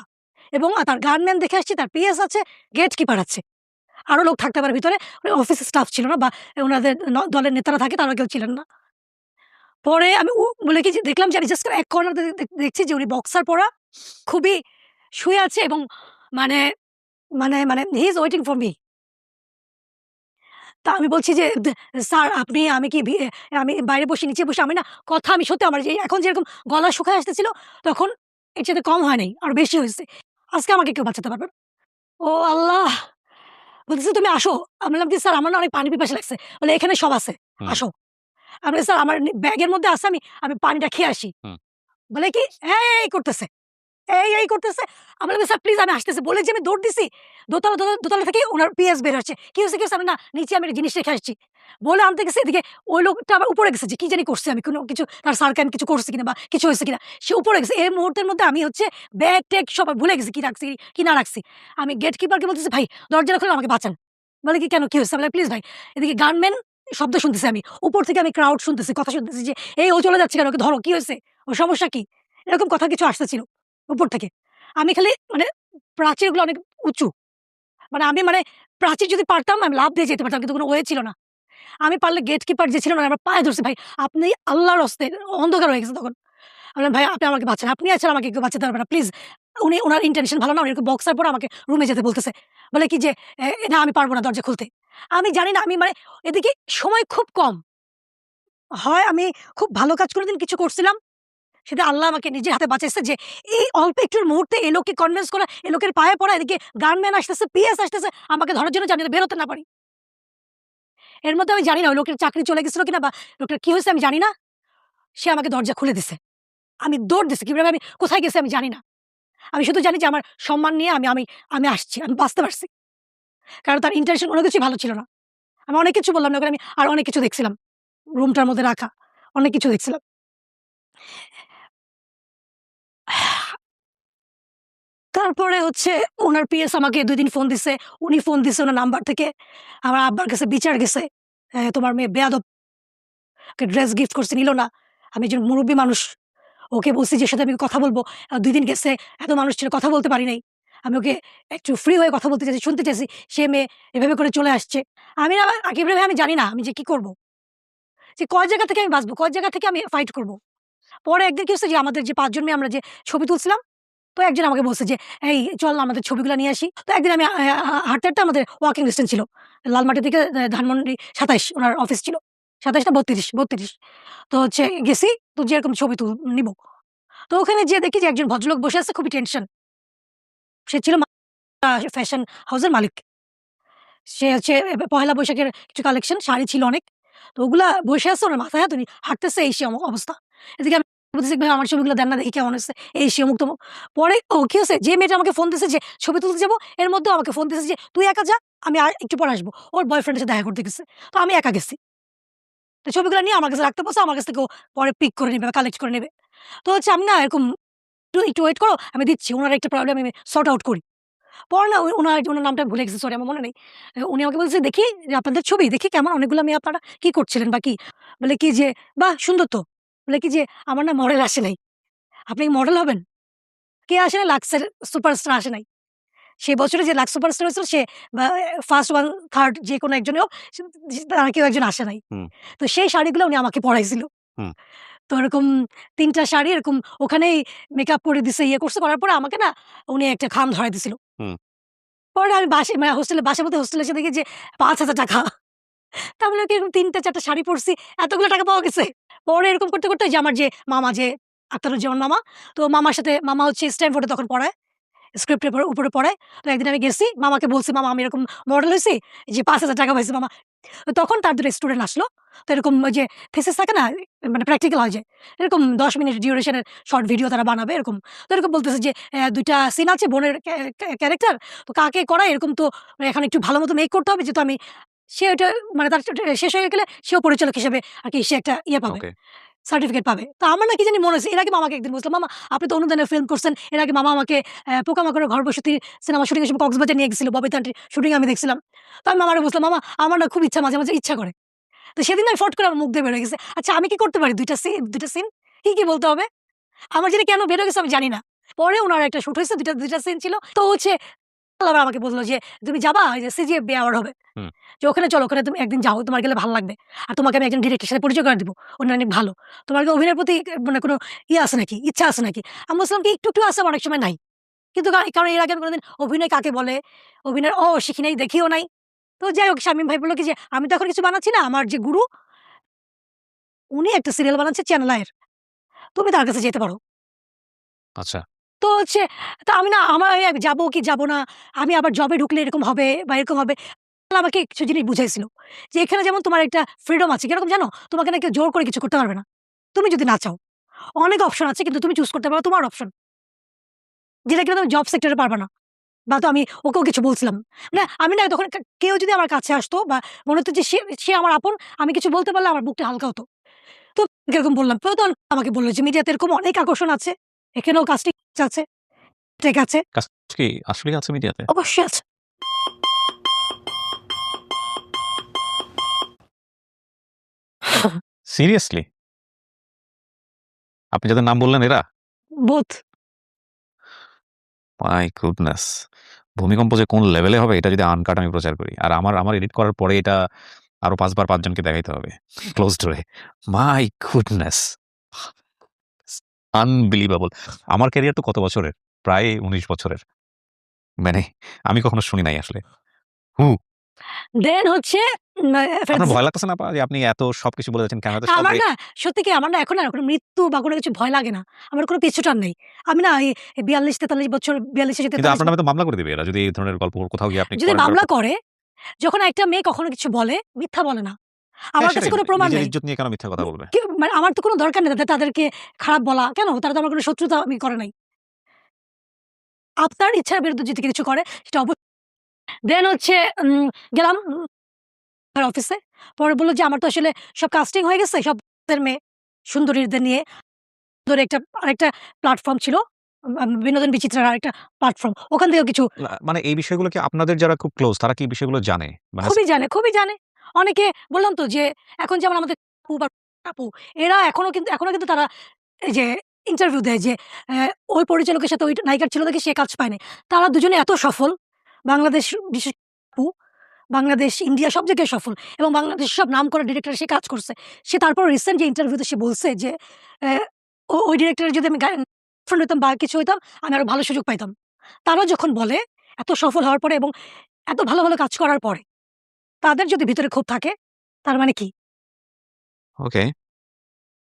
Speaker 2: এবং তার গানম্যান দেখে আসছি, তার পিএস আছে, গেট কিপার আছে। আরো লোক থাকতে পারে ভিতরে। অফিসের স্টাফ ছিল না বা উনাদের দলের নেতারা থাকে, তারা কেউ ছিলেন না। পরে আমি বলে কি যে দেখলাম যে জাস্ট এক কর্নার দেখছি যে উনি বক্সার পরা, খুবই শুয়ে আছে এবং মানে মানে he is waiting for me. তা আমি বলছি যে, স্যার আপনি আমি কি আমি বাইরে বসে নিচে বসে আমি না কথা আমি সত্যি আমার যে এখন যেরকম গলা শুকায় আসতেছিল, তখন এর চাইতে কম হয় নাই, আরো বেশি হইছে। আজকে আমাকে কেউ বাঁচাতে পারবে না। ও আল্লাহ! বলতেছে, "তুমি আসো।" আমি বললাম যে, "স্যার আমার না অনেক পানি পিপাসা লাগছে।" বলে, "এখানে সব আছে,
Speaker 1: হুম,
Speaker 2: আসো।" আমি বলি, "স্যার আমার ব্যাগের মধ্যে আছে, আমি পানিটা খেয়ে আসি।"
Speaker 1: হুম।
Speaker 2: বলে কি, এই করতেছে। এই করতেছে। আমি বললাম, "স্যার প্লিজ আমি আসতেছি।" বলে যে আমি দৌড় দিছি। দোতলা থেকে উনার পিএস বের হচ্ছে। "কি হইছে, কি হইছে?" আমি না নিচে আমি একটা জিনিস রেখে আসছি। বলে আনতে গেছি, এদিকে ওই লোকটা আবার উপরে গেছে যে কি জানি করছি আমি, কোনো কিছু তার স্যারকে আমি কিছু করছি কিনা বা কিছু হইছে কিনা। সে উপরে গেছে। এই মুহূর্তের মধ্যে আমি হচ্ছে ব্যাগ-ট্যাগ সব ভুলে গেছি কি রাখছি, কি না রাখছি। আমি গেট কিপারকে বলতেছি, "ভাই দরজাটা খুলে আমাকে বাঁচান।" বলে কি, "কেন কি হইছে?" আমি বললাম, "প্লিজ ভাই।" এদিকে গানম্যান শব্দ শুনতেছি আমি। উপর থেকে আমি ক্রাউড শুনতেছি, কথা শুনতেছি যে, "এই ও চলে যাচ্ছে কেন? ওকে ধরো, কি হইছে?" ওর সমস্যা কি? এরকম কথা কিছু আসতেছিল উপর থেকে। আমি খালি মানে প্রাচীরগুলো অনেক উঁচু। আমি প্রাচীর যদি পারতাম আমি লাফ দিয়ে যেতে পারতাম। কিন্তু কোন ওয়ে ছিল না। আমি পারলে গেট কিপার যে ছিল না আমার পায়ে ধরছি, "ভাই আপনি আল্লাহর হস্তে" অন্ধকার হয়ে গেছে তখন। আমি বললাম, "ভাই আপনি আমাকে বাঁচান। আপনি ছাড়া আমাকে কেউ বাঁচাতে পারবে না। প্লিজ।" উনার ইনটেনশন ভালো না। উনি এরকম বক্সার পরে আমাকে রুমে যেতে বলতেছে। বলে কি যে, "না আমি পারব না দরজা খুলতে।" আমি জানি না আমি এদিকে সময় খুব কম। হয় আমি খুব ভালো কাজ কোনদিন কিছু করছিলাম, সেটা আল্লাহ আমাকে নিজের হাতে বাঁচাইছে যে এই অল্প একটুর মুহূর্তে এই লোককে কনভিন্স করা, এই লোকের পায়ে পড়া, এদিকে গানম্যান আসতেছে, পিএস আসতেছে আমাকে ধরার জন্য জানি না বেরোতে না পারি। এর মধ্যে আমি জানি না ওই লোকের চাকরি চলে গেছিল কিনা বা লোকটার কি হইছে আমি জানি না। সে আমাকে দরজা খুলে দিছে। আমি দৌড় দিছি। কিভাবে আমি কোথায় গেছি আমি জানি না। আমি শুধু জানি যে আমার সম্মান নিয়ে আমি আমি আমি আসছি। আমি বাঁচতে পারছি। কারণ তার ইনটেনশন কোন কিছুই ভালো ছিল না। আমি অনেক কিছু বললাম না। ওখানে আমি আরো অনেক কিছু দেখছিলাম। রুমটার মধ্যে রাখা। অনেক কিছু দেখছিলাম। তারপরে হচ্ছে উনার পিএস আমাকে ২ দিন ফোন দিছে। উনি ফোন দিছে উনার নাম্বার থেকে। আমার আব্বার কাছে বিচার গেছে। তোমার মেয়ে বেয়াদব। ওকে ড্রেস গিফট করছি নিল না। আমি একজন মুরুব্বি মানুষ। ওকে বলছি যে, "এর সাথে আমি কথা বলব।" ২ দিন গেছে। এত মানুষ ছিল কথা বলতে পারি নাই। আমি ওকে একটু ফ্রি হয়ে কথা বলতে চাইছি, শুনতে চাইছি। সে মেয়ে এভাবে করে চলে আসছে। আমি না একেবারে আমি জানি না আমি যে কি করব? যে কয় জায়গা থেকে আমি বাঁচবো? কয় জায়গা থেকে আমি ফাইট করব? পরে একদিন কি হইছে যে আমাদের যে ৫ জন মেয়ে আমরা যে ছবি তুলছিলাম, তো একজন আমাকে বলছে যে, "এই চল না আমাদের ছবিগুলা নিয়ে আসি।" তো একদিন আমি হাঁটতে, হাঁটতে আমাদের ওয়াকিং ডিসট্যান্স ছিল। লালমাটি থেকে ধানমন্ডি ২৭ উনার অফিস ছিল। ২৭ না ৩২, ৩২ তো হচ্ছে গেছি। তো যেরকম ছবি নিবো। তো ওখানে যেয়ে দেখি যে একজন ভদ্রলোক বসে আছে খুবই টেনশন। সে ছিল ফ্যাশন হাউসের মালিক। সে হচ্ছে পহেলা বৈশাখের কিছু কালেকশন শাড়ি ছিল অনেক। তো ওগুলা বসে আছে উনার মাথায় হাত উনি হাঁটতেছে এই সেই অবস্থা। এদিকে আমি বলতেছি, "ভাই আমার ছবিগুলো দেন না দেখি কেমন হইছে।" এই সেই অমুক-তমুক। পরে কি হইছে যে মেয়েটা আমাকে ফোন দিছে যে ছবি তুলতে যাবো, এর মধ্যেও আমাকে ফোন দিছে যে, "তুই একা যা, আমি আর একটু পরে আসবো।" ওর বয়ফ্রেন্ড এর সাথে দেখা করতে গেছে। তো আমি একা গেছি। তো ছবিগুলো নিয়ে আমার কাছে রাখতে বলছে, আমার কাছ থেকে ও পরে পিক করে নিবে বা কালেক্ট করে নিবে। তো হচ্ছে আমি না এরকম একটু ওয়েট করো, আমি দিচ্ছি। উনার একটা প্রবলেম আমি সর্ট আউট করি। পরে না উনার নামটা ভুলে গেছি সরি আমার মনে নেই। উনি আমাকে বলছে, "দেখি যে আপনাদের ছবি দেখি কেমন অনেকগুলো মেয়ে আপনারা কি করছিলেন বা কি?" বলে কি যে, "বাহ! সুন্দর তো।" বলে কি যে, "আমার না মডেল আসে নাই। আপনি কি মডেল হবেন?" কে আসে নাই? লাক্সের সুপারস্টার আসে নাই। সেই বছরে যে লাক্স সুপারস্টার হয়েছিল সে বা ফার্স্ট 1, 3rd যেকোনো একজনই হোক তারা কেউ একজন আসে নাই।
Speaker 1: হুম,
Speaker 2: তো সেই শাড়িগুলো উনি আমাকে পড়াইছিল।
Speaker 1: হুম,
Speaker 2: তো এরকম ৩ টা শাড়ি এরকম ওখানেই মেকআপ করে দিছে, ইয়ে করছে, করার পরে আমাকে না উনি একটা খাম ধরাই দিছিল।
Speaker 1: হুম।
Speaker 2: পরে আমি বাসায় বলতে হোস্টেলে এসে দেখি যে ৳৫,০০০ তা আমি বললাম কি এরকম ৩ টা ৪ টা শাড়ি পড়ছি, এতগুলো টাকা পাওয়া গেছে। পরে এরকম করতে, করতে যে আমার যে মামা যে আখতারুজ্জামান মামা, তো মামার সাথে মামা হচ্ছে স্ট্যানফোর্ডে তখন পড়ায়। স্ক্রিপ্টের উপরে পড়ায়। তো একদিন আমি গেছি, মামাকে বলছি, "মামা আমি এরকম মডেল হইছি, যে ৳৫,০০০ পাইছি মামা।" তো তখন তার ২ টা স্টুডেন্ট আসলো। তো এরকম ওই যে থিসিস থাকে না? মানে প্র্যাকটিক্যাল হয় যে, এরকম ১০ মিনিট ডিউরেশন এর শর্ট ভিডিও তারা বানাবে এরকম। তো এরকম বলতেছে যে, ২ টা সিন আছে বোনের ক্যারেক্টার। তো কাকে করায় এরকম তো এখন একটু ভালো মতো মেক করতে হবে যেহেতু আমি সে ওইটা মানে তার শেষ হয়ে গেলে সেও পরিচালক হিসেবে আরকি সে একটা ইয়ে পাবে।
Speaker 1: ওকে।
Speaker 2: সার্টিফিকেট পাবে। তো আমার না কি জানি মনে হইছে। এর আগে মামাকে একদিন বলছিলাম, "মামা আপনি তো অনুদানের ফিল্ম করছেন।" এর আগে মামা আমাকে পোকামাকড়ের ঘর বসতি সিনেমা শুটিং এর সময় কক্সবাজার নিয়ে গেছিল। ববিতা আন্টির শুটিং আমি দেখছিলাম। তো আমি মামারে বলছিলাম, "মামা আমার না খুব ইচ্ছা মাঝে, মাঝে ইচ্ছা করে।" তো সেদিন আমি ফট করে আমার মুখ দিয়ে বের হয়ে গেছে। আচ্ছা আমি কি করতে পারি ২ টা সিন? কি, কি বলতে হবে? আমার জানি কেন বের হয়ে গেছে আমি জানি না। পরে উনার একটা শুট হইছে ২ টা সিন ছিল। তো হচ্ছে আবার আমাকে বলল যে, "তুমি যাবা? ওই যে সিজিএফবি অ্যাওয়ার্ড হবে।
Speaker 1: হুম,
Speaker 2: যে ওখানে চলো, ওখানে তুমি একদিন যাও। তোমার গেলে ভাল লাগবে। আর তোমাকে আমি একজন ডিরেক্টরের সাথে পরিচয় করে দিব। উনি অনেক ভালো। তোমার কি অভিনয়ের প্রতি মানে কোনো ইয়ে আছে নাকি? ইচ্ছা আছে নাকি?" আমি বলছিলাম কি, "একটু, একটু আছে, অনেক সময় নাই।" কিন্তু কারণ এর আগে আমি কোনদিন অভিনয় কাকে বলে, অভিনয়ের শিখি নাই, দেখিও নাই। তো যাই হোক শামীম ভাই বলল কি যে, "আমি তো এখন কিছু বানাচ্ছি না। আমার যে গুরু, উনি একটা সিরিয়াল বানাচ্ছে চ্যানেল আইয়ের। তুমি তার কাছে যেতে পারো।"
Speaker 1: আচ্ছা।
Speaker 2: তো হচ্ছে তো আমি না আমার যাবো কি যাবো না, আমি আবার জবে ঢুকলে এরকম হবে বা এরকম হবে। আল্লাহ আমাকে কিছু জিনিস বুঝাইছিল। যে এখানে যেমন তোমার একটা ফ্রিডম আছে। কিরকম জানো? তোমাকে না কেউ জোর করে কিছু করতে পারবে না। তুমি যদি না চাও। অনেক অপশন আছে কিন্তু তুমি চুজ করতে পারো তোমার অপশন। যেটা কিনা তুমি জব সেক্টরে পারবা না। বা তো আমি ওকেও কিছু বলছিলাম। মানে আমি না তখন কেউ যদি আমার কাছে আসতো বা মনে হতো যে সে আমার আপন, আমি কিছু বলতে পারলে আমার বুকটা হালকা হতো। তো এরকম বললাম। তো তখন আমাকে বলল যে মিডিয়াতে এরকম অনেক আকর্ষণ আছে। এখানেও কাস্টিং আছে, ঠিক আছে।
Speaker 1: কাজ কি আসলেই আছে মিডিয়াতে?
Speaker 2: অবশ্যই আছে।
Speaker 1: সিরিয়াসলি? আপনি যাদের নাম বললেন এরা?
Speaker 2: বোথ।
Speaker 1: My goodness! ভূমিকম্প যে কোন লেভেলে হবে এটা যদি আনকাট আমি প্রচার করি। আর আমার এডিট করার পরে এটা আরো ৫ বার ৫ জনকে দেখাইতে হবে। ক্লোজড হয়ে। My goodness! আনবিলিভেবল! আমার ক্যারিয়ার তো কত বছরের? প্রায় ১৯ বছরের। মানে আমি কখনো শুনি নাই আসলে। হু,
Speaker 2: দেন হচ্ছে
Speaker 1: আপনার ভয় লাগতেছে না আপা যে আপনি এত সবকিছু বলে যাচ্ছেন ক্যামেরাতে সব
Speaker 2: আমার না সত্যি কি আমার না এখন না কোনো মৃত্যু বা কোনো কিছু ভয় লাগে না। আমার কোনো পিছুটান নেই। আমি না এই ৪২-৪৩ বছর ৪২-৪৩
Speaker 1: কিন্তু আপনার নামে তো মামলা করে দিবে এরা যদি এই ধরনের গল্প কোথাও গিয়ে আপনি
Speaker 2: যদি
Speaker 1: করেন
Speaker 2: মামলা
Speaker 1: তারপর
Speaker 2: করে, যখন একটা মেয়ে কখনো কিছু বলে, মিথ্যা বলে না।
Speaker 1: হ্যাঁ,
Speaker 2: আমার কাছে
Speaker 1: সেটাই
Speaker 2: কোনো প্রমাণ
Speaker 1: নিজের
Speaker 2: নেই।
Speaker 1: ইজ্জত নিয়ে কেন মিথ্যা কথা বলবে?
Speaker 2: মানে আমার তো কোনো দরকার নেই তাদেরকে খারাপ বলা। কেন? তারা তো আমার কোনো শত্রুতা আমি করে নাই। আপনার ইচ্ছার বিরুদ্ধে যদি কিছু করে সেটা দেন হচ্ছে উম গেলাম তার অফিসে। পরে বলল যে, "আমার তো আসলে সব কাস্টিং হয়ে গেছে। সব দের মেয়ে সুন্দরীদের নিয়ে।" ধরে আরেকটা প্ল্যাটফর্ম ছিল। বিনোদন বিচিত্রার আরেকটা প্ল্যাটফর্ম। ওখান থেকেও কিছু
Speaker 1: না মানে এই বিষয়গুলো কি আপনাদের যারা খুব ক্লোজ তারা কি এই বিষয়গুলো জানে? মানে
Speaker 2: খুবই জানে, খুবই জানে। অনেকে বললাম তো যে, এখন যেমন আমাদের আপু বা আপু এরা এখনো কিন্তু তারা এই যে ইন্টারভিউ দেয় যে, ওই পরিচালকের সাথে ওই নায়িকার ছিল দেখে সে কাজ পায় নাই। তারা দুজনে এত সফল। বাংলাদেশ বিশেষ আপু বাংলাদেশ, ইন্ডিয়া সব জায়গায় সফল এবং বাংলাদেশের সব নামকরা ডিরেক্টর সে কাজ করছে। সে তারপর রিসেন্ট যে ইন্টারভিউতে সে বলছে যে, অ্যা ওই ডিরেক্টরের যদি আমি ফ্রেন্ড হইতাম বা কিছু হইতাম, আমি আরো ভালো সুযোগ পাইতাম। তারা যখন বলে এত সফল হওয়ার পরে এবং এত ভালো, ভালো কাজ করার পরে, তাদের যদি ভিতরে ক্ষোভ থাকে, তার মানে কি?
Speaker 1: ওকে,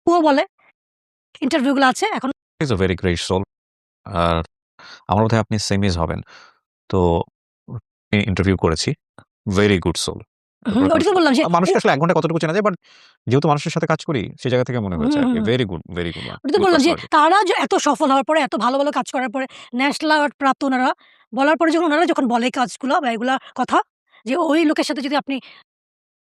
Speaker 2: ও বলে ইন্টারভিউ গুলো আছে এখন
Speaker 1: he is a very great soul. আর আমার বোধহয় আপনি সেম এজ হবেন। তো ইন্টারভিউ করেছি। Very good soul. তারপরে কাজ
Speaker 2: ওটাই তো বললাম যে ও
Speaker 1: মানুষকে আসলে ১ ঘন্টায় কতটুকু চেনা যায় বাট যেহেতু মানুষের সাথে কাজ করি সেই জায়গা থেকে মনে
Speaker 2: হুম,
Speaker 1: হয়েছে
Speaker 2: হুম,
Speaker 1: আরকি।
Speaker 2: হুম।
Speaker 1: ভেরি গুড
Speaker 2: ওটাই তো
Speaker 1: গুড
Speaker 2: বললাম যে
Speaker 1: পার্সোনালিটি।
Speaker 2: তারা যে এত সফল হওয়ার পরে, এত ভালো, ভালো কাজ করার পরে ন্যাশনাল অ্যাওয়ার্ড প্রাপ্ত উনারা বলার পরে যখন উনারা যখন বলে এই কাজগুলো বা এগুলা কথা যে ওই লোকের সাথে যদি আপনি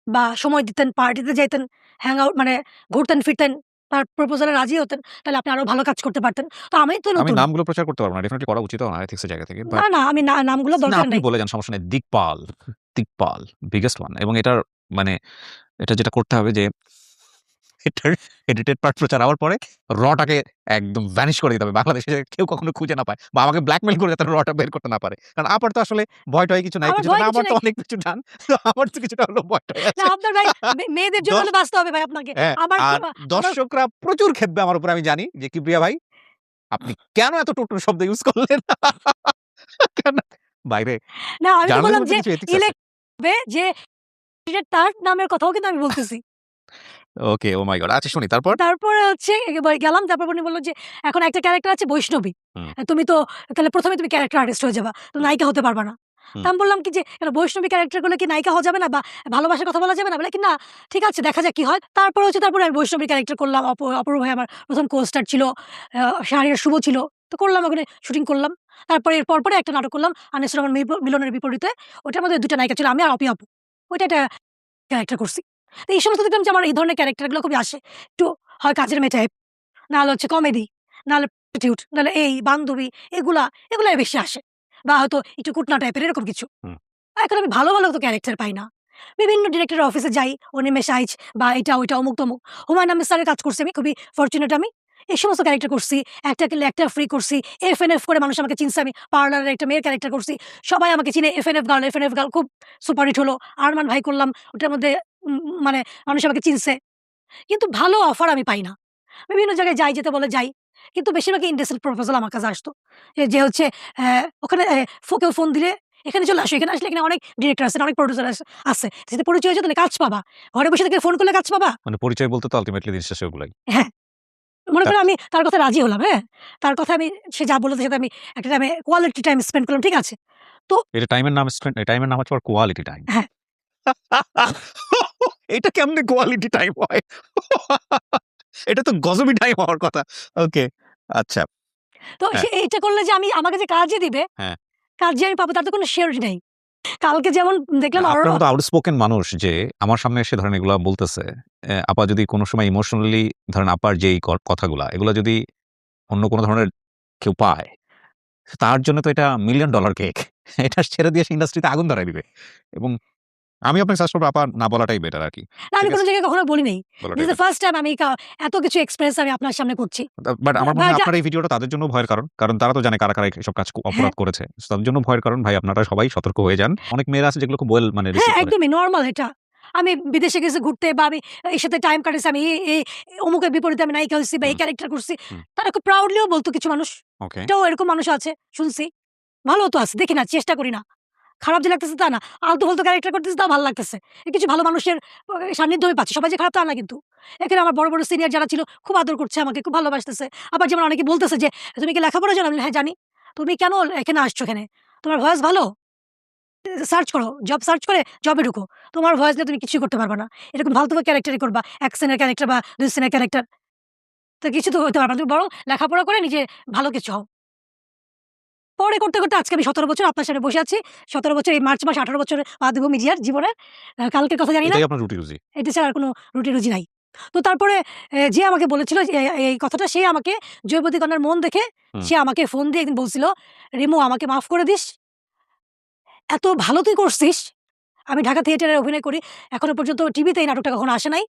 Speaker 2: বা সময় দিতেন, পার্টিতে যাইতেন, হ্যাং আউট মানে ঘুরতেন ফিরতেন, তার প্রপোজাল এ রাজি হতেন, তাহলে আপনি আরো ভালো কাজ করতে পারতেন। তো আমি তো
Speaker 1: আমি
Speaker 2: নতুন।
Speaker 1: নামগুলো প্রচার করতে পারব না। ডেফিনিটলি করা উচিতও না এথিক্স এর জায়গা থেকে।
Speaker 2: না,
Speaker 1: বাট
Speaker 2: না আমি নামগুলো
Speaker 1: না
Speaker 2: দরকার
Speaker 1: আপনি
Speaker 2: নাই।
Speaker 1: বলে যান সমস্যা নাই। দিকপাল, দিকপাল বিগেস্ট ওয়ান এবং এটার মানে এটা যেটা করতে হবে যে এটার এডিটেড পার্ট প্রচার হওয়ার পরে টাকে একদম ভ্যানিশ করে দিতে হবে। বাংলাদেশে কেউ কখনো খুঁজে না পায় বা আমাকে ব্ল্যাকমেইল করে যাতে টা বের করতে না পারে। কারণ আপার তো আসলে ভয়-টয় কিছু নাই।
Speaker 2: আমার
Speaker 1: কিছুটা
Speaker 2: ভয়
Speaker 1: না
Speaker 2: কিছু
Speaker 1: আমার তো
Speaker 2: নাই।
Speaker 1: অনেক কিছু ডান। তো আমার তো কিছুটা হলো ভয়-টয়
Speaker 2: না
Speaker 1: আছে।
Speaker 2: আপনার ভাই মেয়েদের জন্য
Speaker 1: ১০
Speaker 2: হলে বাঁচতে হবে ভাই আপনাকে।
Speaker 1: হ্যাঁ,
Speaker 2: আমার
Speaker 1: আর
Speaker 2: আমার
Speaker 1: দর্শকরা প্রচুর খেপবে আমার উপরে আমি জানি যে কিবরিয়া ভাই আপনি কেন এত টুটুর শব্দ ইউজ করলেন? কেন? বাইরে
Speaker 2: না আমি তো বললাম
Speaker 1: জার্নালিজম এর তো
Speaker 2: যে
Speaker 1: কিছু এথিক্স আছে।
Speaker 2: ইলেক্ট হবে যে তার নামের কথাও কিন্তু আমি বলতেছি।
Speaker 1: ওকে, ওহ মাই গড! আচ্ছা শুনি তারপর?
Speaker 2: তারপরে হচ্ছে গেলাম। তারপর উনি বলল যে, "এখন একটা ক্যারাক্টার আছে বৈষ্ণবী।
Speaker 1: হুম,
Speaker 2: তুমি তো তাহলে ১ম এ তুমি ক্যারাক্টার আর্টিস্ট হয়ে যাবা। তো নায়িকা হতে পারবা না।" তো
Speaker 1: হুম।
Speaker 2: আমি বললাম কি যে, "কেন বৈষ্ণবী ক্যারাক্টার করলে কি নায়িকা হওয়া যাবে না বা ভালোবাসার কথা বলা যাবে না?" বলে কি, "না, ঠিক আছে দেখা যাক কি হয়।" তারপরে আমি বৈষ্ণবী ক্যারাক্টার করলাম। অপূর্ব ভাই আমার ১ম কো-স্টার ছিল। শাহরিয়ার শুভ ছিল। তো করলাম ওখানে শুটিং করলাম। তারপরে এর পরপরই একটা নাটক করলাম আনিসুর রহমান মিলনের বিপরীতে। ওটার মধ্যে ২ টা নায়িকা ছিল আমি আর অপি আপু। ওইটা একটা ক্যারাক্টার করছি। তো এই সমস্ত দেখলাম যে আমার এই ধরনের ক্যারাক্টার গুলো খুবই আসে। একটু হয় কাজের মেয়ে টাইপ, না হলে হচ্ছে কমেডি, না হলে প্রস্টিটিউট, নাহলে এই বান্ধবী এগুলাই বেশি আসে। বা হয়তো একটু কুটনা টাইপের এরকম কিছু।
Speaker 1: হুম।
Speaker 2: এখন আমি ভালো, ভালো তো ক্যারাক্টার পাই না। বিভিন্ন ডিরেক্টরের অফিসে যাই, অনিমেষ আইচ বা এটা ওইটা অমুক-তমুক। হুমায়ূন আহমেদ স্যারের কাজ করছি আমি খুবই ফরচুনেট আমি। এই সমস্ত ক্যারাক্টার করছি। একটা কিনলে একটা ফ্রি করছি। এফএনএফ করে মানুষ আমাকে চিনছে আমি। পার্লারের একটা মেয়ের ক্যারাক্টার করছি। সবাই আমাকে চিনে এফএনএফ গার্ল খুব সুপার হিট হলো। আরমান ভাই করলাম। ওটার মধ্যে মানে মানুষ আমাকে চিনছে। কিন্তু ভালো অফার আমি পাই না। বিভিন্ন জায়গায় যেতে বলে যাই। কিন্তু বেশিরভাগই ইনডেসেন্ট প্রপোজাল আমার কাছে আসতো। যে হচ্ছে ওখানে কেউ ফোন দিলে, "এখানে চলে আসো। এখানে আসলে এখানে অনেক ডিরেক্টর আছেন, অনেক প্রোডিউসার আছে। যদি পরিচয় হয়েছে তাহলে কাজ পাবা। ঘরে বসে থেকে ফোন করলে কাজ পাবা।"
Speaker 1: মানে পরিচয় বলতে তো আল্টিমেটলি দিন শেষে ওগুলাই।
Speaker 2: হ্যাঁ, মনে
Speaker 1: তা
Speaker 2: করেন আমি তার কথায় রাজি হলাম, হ্যাঁ? তার কথায় সে যা বলল তার সাথে আমি একটা টাইমে কোয়ালিটি টাইম স্পেন্ড করলাম। ঠিক আছে। তো
Speaker 1: এটা টাইমের নাম হচ্ছে আবার কোয়ালিটি টাইম।
Speaker 2: হ্যাঁ,
Speaker 1: এটা কেমনে কোয়ালিটি টাইম হয়? এটা তো গজবি টাইম হওয়ার কথা। ওকে, আচ্ছা।
Speaker 2: তো
Speaker 1: হ্যাঁ,
Speaker 2: সে এইটা করলে যে আমাকে যে কাজই দিবে,
Speaker 1: হ্যাঁ।
Speaker 2: কাজ যে আমি পাবো তার তো কোনো সিউরিটি নাই। কালকে যেমন দেখলাম
Speaker 1: আপনার মতো আউটস্পোকেন মানুষ যে আমার সামনে এসে ধরেন এগুলা বলতেছে, আপা যদি কোন সময় ইমোশনালি ধরেন আপার যেই কথাগুলা, এগুলা যদি অন্য কোন ধরনের কেউ পায়, তার জন্য তো এটা $1,000,000 কেক। এটা ছেড়ে দিয়ে সে ইন্ডাস্ট্রিতে আগুন ধরায় দিবে এবং আমি আপনাকে সাজেস্ট করব আপা না বলাটাই বেটার আরকি।
Speaker 2: না, আমি
Speaker 1: ঠিক
Speaker 2: কোনো
Speaker 1: আছে?
Speaker 2: জায়গায় কখনো বলি নাই। দিস
Speaker 1: বলাটাই
Speaker 2: is the
Speaker 1: better.
Speaker 2: First time আমি এত কিছু এক্সপেরিয়েন্স আমি আপনার সামনে করছি।
Speaker 1: বাট আমার মনে
Speaker 2: ভাই
Speaker 1: হয়
Speaker 2: এটা
Speaker 1: আপনার এই ভিডিওটা তাদের জন্য ভয়ের কারণ। কারণ তারা তো জানে কারা, কারা এসব কাজ
Speaker 2: হ্যাঁ,
Speaker 1: অপরাধ করেছে। সো তাদের জন্য ভয়ের কারণ। ভাই আপনারা সবাই সতর্ক হয়ে যান। অনেক মেয়েরা আছে যেগুলো খুব ওয়েল মানে
Speaker 2: হ্যাঁ,
Speaker 1: রিসিভ করে।
Speaker 2: একদমই নরমাল এটা। আমি বিদেশে গেছি ঘুরতে বা আমি এর সাথে টাইম কাটাইছি, আমি এই অমুকের বিপরীতে আমি নায়িকা হইছি বা এই
Speaker 1: হুম,
Speaker 2: ক্যারেক্টার করছি।
Speaker 1: হুম।
Speaker 2: তারা খুব প্রাউডলিও বলতো কিছু মানুষ।
Speaker 1: ওকে।
Speaker 2: এটাও এরকম মানুষ আছে, শুনছি। ভালোও তো আছে। দেখি না, চেষ্টা করি না। খারাপ যে লাগতেছে তা না। আলতু-ফালতু ক্যারেক্টার করতেছি তাও ভাল লাগতেছে। কিছু ভালো মানুষের সান্নিধ্য আমি পাচ্ছি। সবাই যে খারাপ তা না কিন্তু। এখানে আমার বড়, বড় সিনিয়র যারা ছিল খুব আদর করছে আমাকে, খুব ভালোবাসতেছে। আবার যেমন অনেকে বলতেছে যে, "তুমি কি লেখাপড়া জানো?" আমি বলি, "হ্যাঁ, জানি।" "তুমি কেন এখানে আসছো এখানে? তোমার ভয়েস ভালো? সার্চ করো। জব সার্চ করে জবে ঢুকো। তোমার ভয়েস নিয়ে তুমি কিছুই করতে পারবা না। এরকম ফালতু ক্যারেক্টারই করবা। ১ সিনের ক্যারেক্টার বা ২ সিনের ক্যারেক্টার। তো কিছু তো হতে পারবা না। তুমি বরং লেখাপড়া করে নিজে ভালো কিছু হও।" পরে করতে, করতে আজকে আমি ১৭ বছর আপনার সামনে বসে আছি। ১৭ বছর এই মার্চ মাস ১৮ বছরের মাধ্যমিক মিডিয়ার জীবনের। কালকের কথা জানি না।
Speaker 1: এটাই আপনার রুটি-রুজি।
Speaker 2: এটা ছাড়া আর কোনো রুটি-রুজি নাই। তো তারপরে যে আমাকে বলেছিল যে এই কথাটা, সে আমাকে জয়পতি কন্যার মন দেখে
Speaker 1: হুম।
Speaker 2: সে আমাকে ফোন দিয়ে একদিন বলছিল, "রিমু আমাকে মাফ করে দিস। এত ভালো তুই করছিস। আমি ঢাকা থিয়েটারে অভিনয় করি। এখনো পর্যন্ত টিভিতে এই নাটকটা কখনো আসে নাই।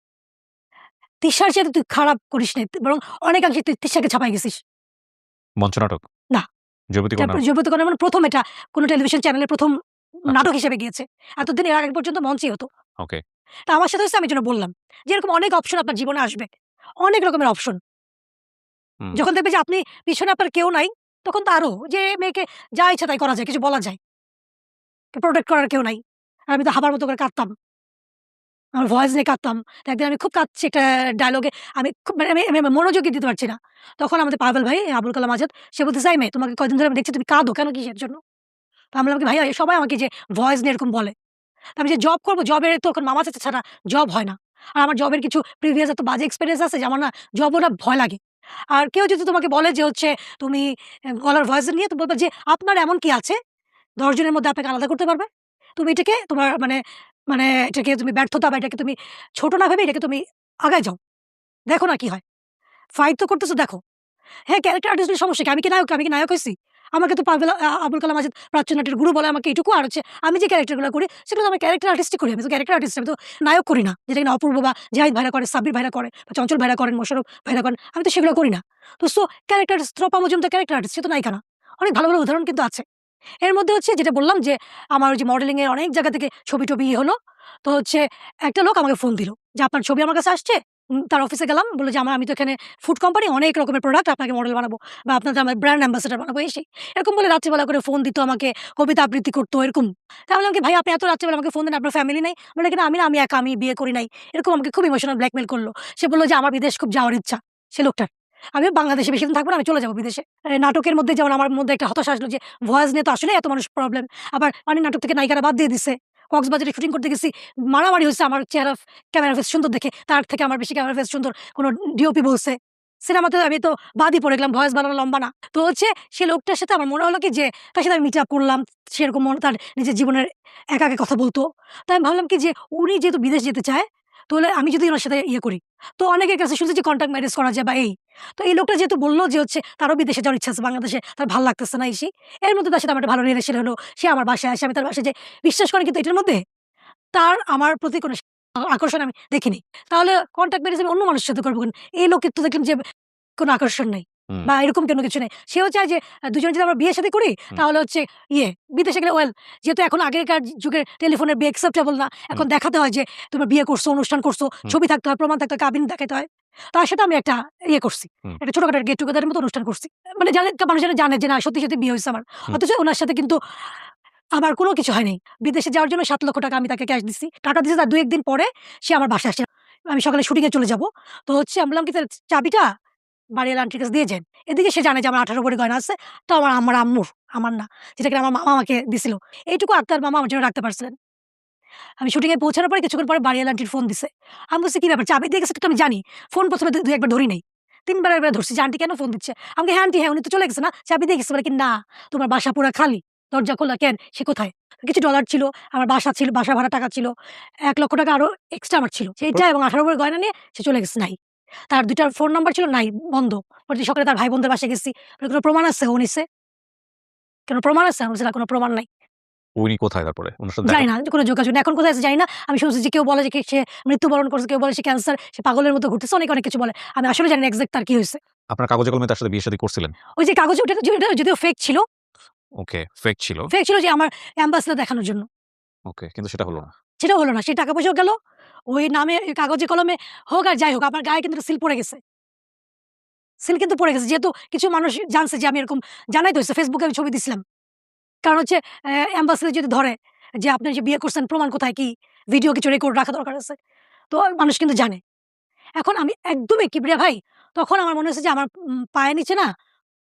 Speaker 2: তিশার চাইতে তুই খারাপ করিস নাই। বরং অনেকাংশে তুই তিশাকে ছাপায় গেছিস।"
Speaker 1: মঞ্চনাটক?
Speaker 2: না,
Speaker 1: যুবতী
Speaker 2: এটা
Speaker 1: কন্যা?
Speaker 2: জয়পতি কন্যা মানে ১ম এটা কোনো টেলিভিশন চ্যানেলে ১ম
Speaker 1: আচ্ছা,
Speaker 2: নাটক হিসেবে গিয়েছে। এতদিন এর আগে পর্যন্ত মঞ্চেই হতো।
Speaker 1: ওকে।
Speaker 2: তা আমার সাথে হইছে, আমি এজন্য বললাম যে এরকম অনেক অপশন আপনার জীবনে আসবে। অনেক রকমের অপশন।
Speaker 1: হুম,
Speaker 2: যখন দেখবে যে আপনি পিছনে আপনার কেউ নাই, তখন তো আরো যে মেয়েকে যা ইচ্ছা তাই করা যায়, কিছু বলা যায়। প্রটেক্ট করার কেউ নাই। আর আমি তো হাবার মতো করে কাঁদতাম। আমার ভয়েস নিয়ে কাঁদতাম। তো একদিন আমি খুব কাঁদছি একটা ডায়ালগে, আমি খুব মানে আমি মনোযোগই দিতে পারছি না। তখন আমাদের পাভেল ভাই আবুল কালাম আজাদ সে বলতেছে, "এই মেয়ে, তোমাকে কয়দিন ধরে আমি দেখছি তুমি কাঁদো কেন, কিসের জন্য?" তো আমি বললাম কি, "ভাইয়া সবাই আমাকে যে ভয়েস নিয়ে এরকম বলে।" তো আমি যে জব করব, জবের তো এখন মামা চাচা ছাড়া জব হয় না। আর আমার জবের কিছু প্রিভিয়াস এত বাজে এক্সপেরিয়েন্স আছে যে আমার না জবও না ভয় লাগে। আর কেউ যদি তোমাকে বলে যে হচ্ছে তুমি গলার ভয়েস নিয়ে, তো বলবা যে আপনার এমন কি আছে ১০ জনের মধ্যে আপনাকে আলাদা করতে পারবে? তুমি এটাকে তোমার মানে মানে এটাকে তুমি ব্যর্থতা বা এটাকে তুমি ছোট না ভেবে এটাকে তুমি আগায় যাও। দেখো না কি হয়। ফাইট তো করতেছো, দেখো। হ্যাঁ, ক্যারেক্টার আর্টিস্ট হলে সমস্যা কি? আমি কি নায়ক? আমি কি নায়ক হইছি? আমাকে তো পাভেল আবুল কালাম আজাদ প্রাচ্যনাটের গুরু বলে আমাকে এটুকু। আর হচ্ছে আমি যে ক্যারেক্টার গুলো করি সেগুলো তো আমি ক্যারেক্টার আর্টিস্টই করি। আমি তো ক্যারেক্টার আর্টিস্ট, আমি তো নায়ক করি না। যেটা কিনা অপূর্ব বা জাহিদ ভাইরা করে, সাব্বির ভাইরা করে বা চঞ্চল ভাইরা করেন, মোশাররফ ভাইরা করেন। আমি তো সেগুলো করি না। তো character artist Tropa Majumdar character artist, সে তো নায়িকা না। অনেক ভালো, ভালো উদাহরণ কিন্তু আছে। এর মধ্যে হচ্ছে যেটা বললাম যে, আমার ওই যে মডেলিং এর অনেক জায়গা থেকে ছবি-টবি হলো। তো হচ্ছে একটা লোক আমাকে ফোন দিল যে, "আপনার ছবি আমার কাছে আসছে।" তার অফিসে গেলাম। বলল যে, আমি তো এখানে ফুড কোম্পানি, অনেক রকমের প্রোডাক্ট, আপনাকে মডেল বানাবো বা আপনাদের আমার ব্র্যান্ড অ্যাম্বাসেডর বানাবো এই সেই। এরকম বলে রাত্রিবেলা করে ফোন দিত আমাকে, কবিতা আবৃত্তি করত এরকম। তা আমি বললাম কি, "ভাই আপনি এত রাত্রিবেলা আমাকে ফোন দেন, আপনার ফ্যামিলি নাই?" বলে কি, "না, আমি না, আমি একা, আমি বিয়ে করি নাই।" এরকম আমাকে খুব ইমোশনাল ব্ল্যাকমেইল করল। সে বলল যে, আমার বিদেশ খুব যাওয়ার ইচ্ছা, সে লোকটার। আমিও বাংলাদেশে বেশিদিন থাকবো না, আমি চলে যাবো বিদেশে। নাটকের মধ্যে যেমন আমার মধ্যে একটা হতাশা আসলো যে ভয়েস নিয়ে তো আসলেই এত মানুষ প্রবলেম। আবার অনেক নাটক থেকে নায়িকারা বাদ দিয়ে দিছে। কক্সবাজারে শুটিং করতে গেছি, মারামারি হইছে আমার চেহারা ক্যামেরা ফেস সুন্দর দেখে। তার থেকে আমার বেশি ক্যামেরা ফেস সুন্দর কোন ডিওপি বলছে। সিনেমাতে আমি তো বাদই পড়ে গেলাম, ভয়েস ভালো না, লম্বা না। তো হচ্ছে সে লোকটার সাথে আমার মনে হলো কি যে তার সাথে আমি মিট আপ করলাম। সেরকম তার নিজের জীবনের একা, একা কথা বলতো। তাই আমি ভাবলাম কি যে উনি যেহেতু বিদেশ যেতে চায়, তাহলে আমি যদি উনার সাথে ইয়ে করি। তো অনেকের কাছে শুনছি যে কন্ট্রাক্ট ম্যারেজ করা যায় বা এই। তো এই লোকটা যেহেতু বলল যে হচ্ছে তারও বিদেশে যাওয়ার ইচ্ছা আছে, বাংলাদেশে তার ভাল লাগতেছে না এই সেই। এর মধ্যে তার সাথে আমার একটা ভালো রিলেশন হলো। সে আমার বাসায় আসে, আমি তার বাসায় যাই। বিশ্বাস করেন কিন্তু এটার মধ্যে তার আমার প্রতি কোনো আকর্ষণ আমি দেখিনি। তাহলে কনট্যাক্ট ম্যারেজ আমি অন্য মানুষের সাথে করব কেন? এই লোকের তো দেখলাম যে কোনো আকর্ষণ নাই
Speaker 1: হুম,
Speaker 2: বা এরকম কোনো কিছু নাই। সেও চায় যে দুজনে যদি আমরা বিয়ে-শাদী করি
Speaker 1: হুম,
Speaker 2: তাহলে হচ্ছে ইয়ে বিদেশে গেলে ওয়েল, যেহেতু এখন আগেকার যুগের টেলিফোনের বিয়ে অ্যাকসেপ্টেবল না।
Speaker 1: হুম,
Speaker 2: এখন দেখাতে হয় যে তোমরা বিয়ে করছো, অনুষ্ঠান করছো,
Speaker 1: হুম,
Speaker 2: ছবি থাকতে হয়, প্রমাণ থাকতে হয়, কাবিন দেখাতে হয়। তার সাথে আমি একটা ইয়ে করছি।
Speaker 1: হুম,
Speaker 2: একটা ছোটখাটো গেট টুগেদার এর মতো অনুষ্ঠান করছি। মানে মানুষ যেন জানে যে না, সত্যি, সত্যি বিয়ে হইছে আমার।
Speaker 1: হুম,
Speaker 2: অথচ উনার সাথে কিন্তু আমার কোনো কিছু হয় নাই। বিদেশে যাওয়ার জন্য ৳৭,০০,০০০ আমি তাকে ক্যাশ দিছি। টাকা দিছি, তার ২-১ দিন পরে সে আমার বাসায় আসছে। আমি সকালে শুটিং এ চলে যাব। তো হচ্ছে আমি বললাম কি, "তাহলে চাবিটা বাড়িওয়ালা আন্টির কাছে দিয়ে যান।" এদিকে সে জানে যে আমার ১৮ ভরি গয়না আছে। তো আমার আম্মুর, আমার না। যেটা কিনা আমার মামা আমাকে দিছিল। এইটুকু আক্তার মামা আমার জন্য রাখতে পারছিলেন। আমি শুটিং এ পৌঁছানোর পরে কিছুক্ষণ পরে বাড়িওয়ালা আন্টির ফোন দিছে। আমি বলছি, "কি ব্যাপার? চাবি দিয়ে গেছে তো আমি জানি।" ফোন ১ম এ ২ একবার ধরি নাই। ৩ বার এবার ধরছি যে, "আন্টি কেন ফোন দিচ্ছে?" আমি বলি, "হ্যাঁ, আন্টি হ্যাঁ, উনি তো চলে গেছে না? চাবি দিয়ে গেছে।" বলে কি, "না, তোমার বাসা পুরা খালি। দরজা খোলা কেন? সে কোথায়?" কিছু ডলার ছিল, আমার বাসা ছিল, বাসা ভাড়া টাকা ছিল। ৳১,০০,০০০ আরো এক্সট্রা আমার ছিল।
Speaker 1: তারপর?
Speaker 2: সেইটা এবং ১৮ ভরি গয়না নিয়ে সে চলে গেছে, নাই। তার ২ টা ফোন নাম্বার ছিল, নাই, বন্ধ। পরদিন সকালে তার ভাই বোনদের বাসায় গেছি। বলে, "কোন প্রমাণ আছে ও নিছে? কোন প্রমাণ আছে?" আমি বলছি, "না, কোন প্রমাণ নাই।"
Speaker 1: উনি কোথায় তারপরে? উনার সাথে
Speaker 2: জানি
Speaker 1: দেখা
Speaker 2: না কোনো যোগাযোগ নেই। এখন কোথায় আছে জানি না। আমি শুনছি যে কেউ বলে যে সে মৃত্যুবরণ করছে, কেউ বলে সে ক্যান্সার, সে পাগলের মতো ঘুরতেছে, অনেক কিছু বলে। আমি আসলে জানি না এক্সাক্ট তার কি হইছে।
Speaker 1: আপনার কাগজে কলমে তার সাথে বিয়ে-শাদী করছিলেন?
Speaker 2: ওই যে কাগজে ওটা যদিও ফেক ছিল।
Speaker 1: ওকে, ফেক ছিল।
Speaker 2: ফেক ছিল যে আমার অ্যাম্বাসেডর দেখানোর জন্য।
Speaker 1: ওকে, কিন্তু সেটা হলো না।
Speaker 2: সেটাও হলো না। সেই টাকা পয়সাও গেল। ওই নামে কাগজে কলমে হোক আর যাই হোক, আমার গায়ে কিন্তু সিল পড়ে গেছে। সিল কিন্তু পড়ে গেছে। যেহেতু কিছু মানুষ জানছে যে আমি এরকম, জানাই তো হইছে, ফেসবুকে আমি ছবি দিছিলাম। কারণ হচ্ছে অ্যাম্বাসেডর যদি ধরে যে আপনি যে বিয়ে করছেন প্রমাণ কোথায় কি, ভিডিও কিছু রেকর্ড রাখা দরকার আছে। তো মানুষ কিন্তু জানে। এখন আমি একদমই কিবরিয়া ভাই, তখন আমার মনে হচ্ছে যে আমার পায়ের নিচে না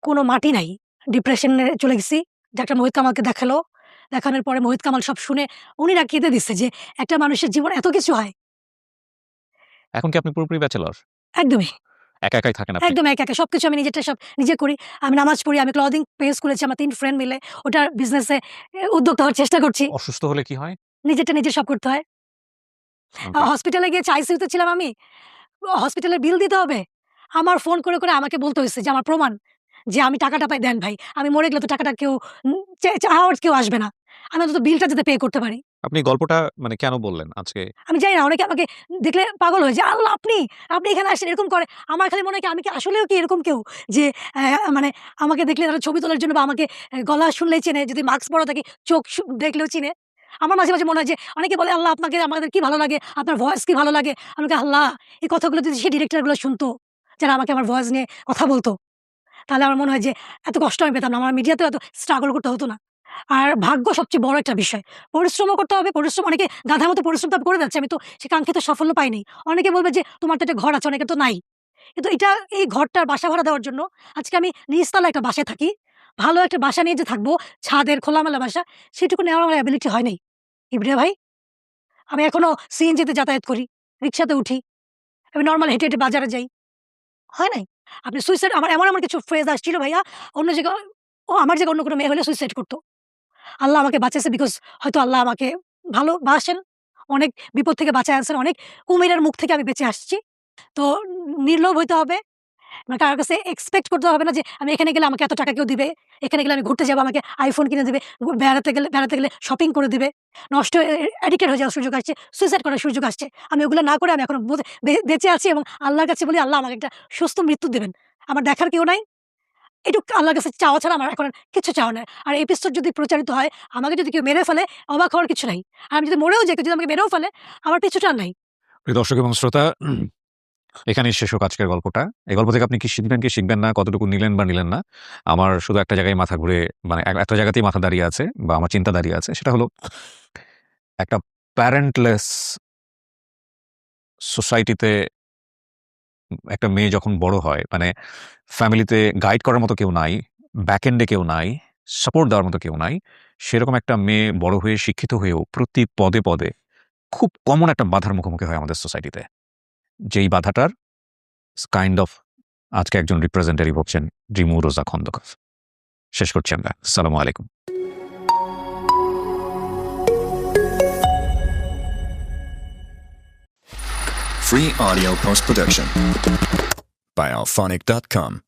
Speaker 2: কোনো মাটি নাই। ডিপ্রেশনে চলে গেছি। ডাক্তার মোহিত কামালকে দেখালো। দেখানোর পরে মোহিত কামাল সব শুনে উনি না কেঁদে দিচ্ছে যে একটা মানুষের জীবনে এত কিছু হয়।
Speaker 1: এখন কি আপনি পুরোপুরি ব্যাচেলর?
Speaker 2: একদমই,
Speaker 1: একা একাই থাকেন আপনি?
Speaker 2: একদম একা। সবকিছু আমি নিজেরটা সব নিজে করি। আমি নামাজ পড়ি, আমি ক্লথিং পেজ খুলেছি আমরা ৩ ফ্রেন্ড মিলে। ওটার বিজনেসে উদ্যোক্তা হওয়ার চেষ্টা করছি।
Speaker 1: অসুস্থ হলে কি হয়?
Speaker 2: নিজেরটা নিজে সব করতে হয়।
Speaker 1: ওকে।
Speaker 2: হসপিটালে গিয়েছি, আইসিইউতে ছিলাম আমি। হসপিটালের বিল দিতে হবে। আমার ফোন করে আমাকে বলতে হইছে যে আমার প্রমাণ যে আমি টাকাটা পাই, দেন ভাই। আমি মরে গেলে তো টাকাটা কেউ চাওয়ার কেউ আসবে না। আমি অন্তত বিলটা যাতে পে করতে পারি।
Speaker 1: আপনি গল্পটা মানে কেন বললেন আজকে?
Speaker 2: আমি জানি না, অনেকে আমাকে দেখলে পাগল হয়ে যায়। আল্লাহ, আপনি এখানে আসছেন এরকম করে। আমার খালি মনে হয় কি আমি কি আসলেও কি এরকম কেউ যে মানে আমাকে দেখলে তারা ছবি তোলার জন্য বা আমাকে গলা শুনলেই চেনে, যদি মাস্ক পরা থাকি চোখ দেখলেও চিনে। আমার মাঝে মনে হয় যে অনেকে বলে, "আল্লাহ আপনাকে আমাদের কি ভালো লাগে, আপনার ভয়েস কি ভালো লাগে।" আমি বলি, "আল্লাহ, এই কথাগুলো যদি সেই ডিরেক্টর গুলো শুনতো, যারা আমাকে আমার ভয়েস নিয়ে কথা বলতো, তাহলে আমার মনে হয় যে এত কষ্ট আমি পেতাম না। আমার মিডিয়াতেও এত স্ট্রাগল করতে হতো না।" আর ভাগ্য সবচেয়ে বড় একটা বিষয়। পরিশ্রমও করতে হবে। অনেকে গাধার মতো পরিশ্রম তো করে যাচ্ছে। আমি তো সে কাঙ্ক্ষিত সাফল্য পাইনি। অনেকে বলবে যে, "তোমার তো একটা ঘর আছে, অনেকের তো নাই।" কিন্তু এই ঘরটার বাসা ভাড়া দেওয়ার জন্য আজকে আমি নিচতলায় একটা বাসায় থাকি। ভালো একটা বাসা নিয়ে যে থাকবো, ছাদের খোলামেলা বাসা, সেটুকু নেওয়ার আমার এবিলিটি হয় নাই। ইবরিয়া ভাই, আমি এখনো সিএনজিতে যাতায়াত করি, রিক্সাতে উঠি। আমি নরমাল হেঁটে বাজারে যাই। হয় নাই? আপনি সুইসাইড, আমার এমন কিছু ফ্রেজ আসছিল ভাইয়া, অন্য জায়গায় আমার জায়গায় অন্য কোনো মেয়ে হলে সুইসাইড করত। আল্লাহ আমাকে বাঁচাইছে বিকজ হয়তো আল্লাহ আমাকে ভালোবাসেন। অনেক বিপদ থেকে বাঁচায় আনছেন। অনেক কুমিরের মুখ থেকে আমি বেঁচে আসছি। তো নির্লোভ হইতে হবে। মানে কারো কাছে এক্সপেক্ট করতে হবে না যে আমি এখানে গেলে আমাকে এত টাকা কেউ দিবে। এখানে গেলে আমি ঘুরতে যাবো, আমাকে iPhone কিনে দিবে। বেড়াতে গেলে শপিং করে দিবে। নষ্ট অ্যাডিক্টেড হয়ে যাওয়ার সুযোগ আসছে। সুইসাইড করার সুযোগ আসছে। আমি ওগুলো না করে আমি এখনো বেঁচে আছি এবং আল্লাহর কাছে বলি, আল্লাহ আমাকে একটা সুস্থ মৃত্যু দিবেন। আমার দেখার কেউ নাই। এটুক আল্লাহর কাছে চাওয়া ছাড়া আমার এখন আর কিচ্ছু চাওয়া নাই। আর এপিসোড যদি প্রচারিত হয়, আমাকে যদি কেউ মেরে ফেলে, অবাক হওয়ার কিছু নাই। আর আমি যদি মরেও যাই, কেউ যদি আমাকে মেরেও ফেলে, আমার পিছুটা আর নাই।
Speaker 1: প্রিয় দর্শক এবং শ্রোতা, এখানেই শেষ হোক আজকের গল্পটা। এই গল্প থেকে আপনি কি শিখবেন কি শিখবেন না, কতটুকু নিলেন বা নিলেন না, আমার শুধু একটা জায়গায় মাথা ঘুরে মানে একটা জায়গাতেই মাথা দাঁড়িয়ে আছে বা আমার চিন্তা দাঁড়িয়ে আছে। সেটা হলো একটা প্যারেন্টলেস সোসাইটিতে একটা মেয়ে যখন বড় হয়, মানে ফ্যামিলিতে গাইড করার মতো কেউ নাই, ব্যাক এন্ডে কেউ নাই, সাপোর্ট দেওয়ার মতো কেউ নাই। সেরকম একটা মেয়ে বড় হয়ে শিক্ষিত হয়েও প্রতি পদে খুব কমন একটা বাধার মুখোমুখি হয় আমাদের সোসাইটিতে। যেই বাধাটার কাইন্ড অফ আজকে একজন রিপ্রেজেন্টেটিভ হচ্ছেন রিমু রোজা খন্দকার। শেষ করছি আমরা। আসসালামু আলাইকুম।
Speaker 3: Free audio post-production by alphonic.com.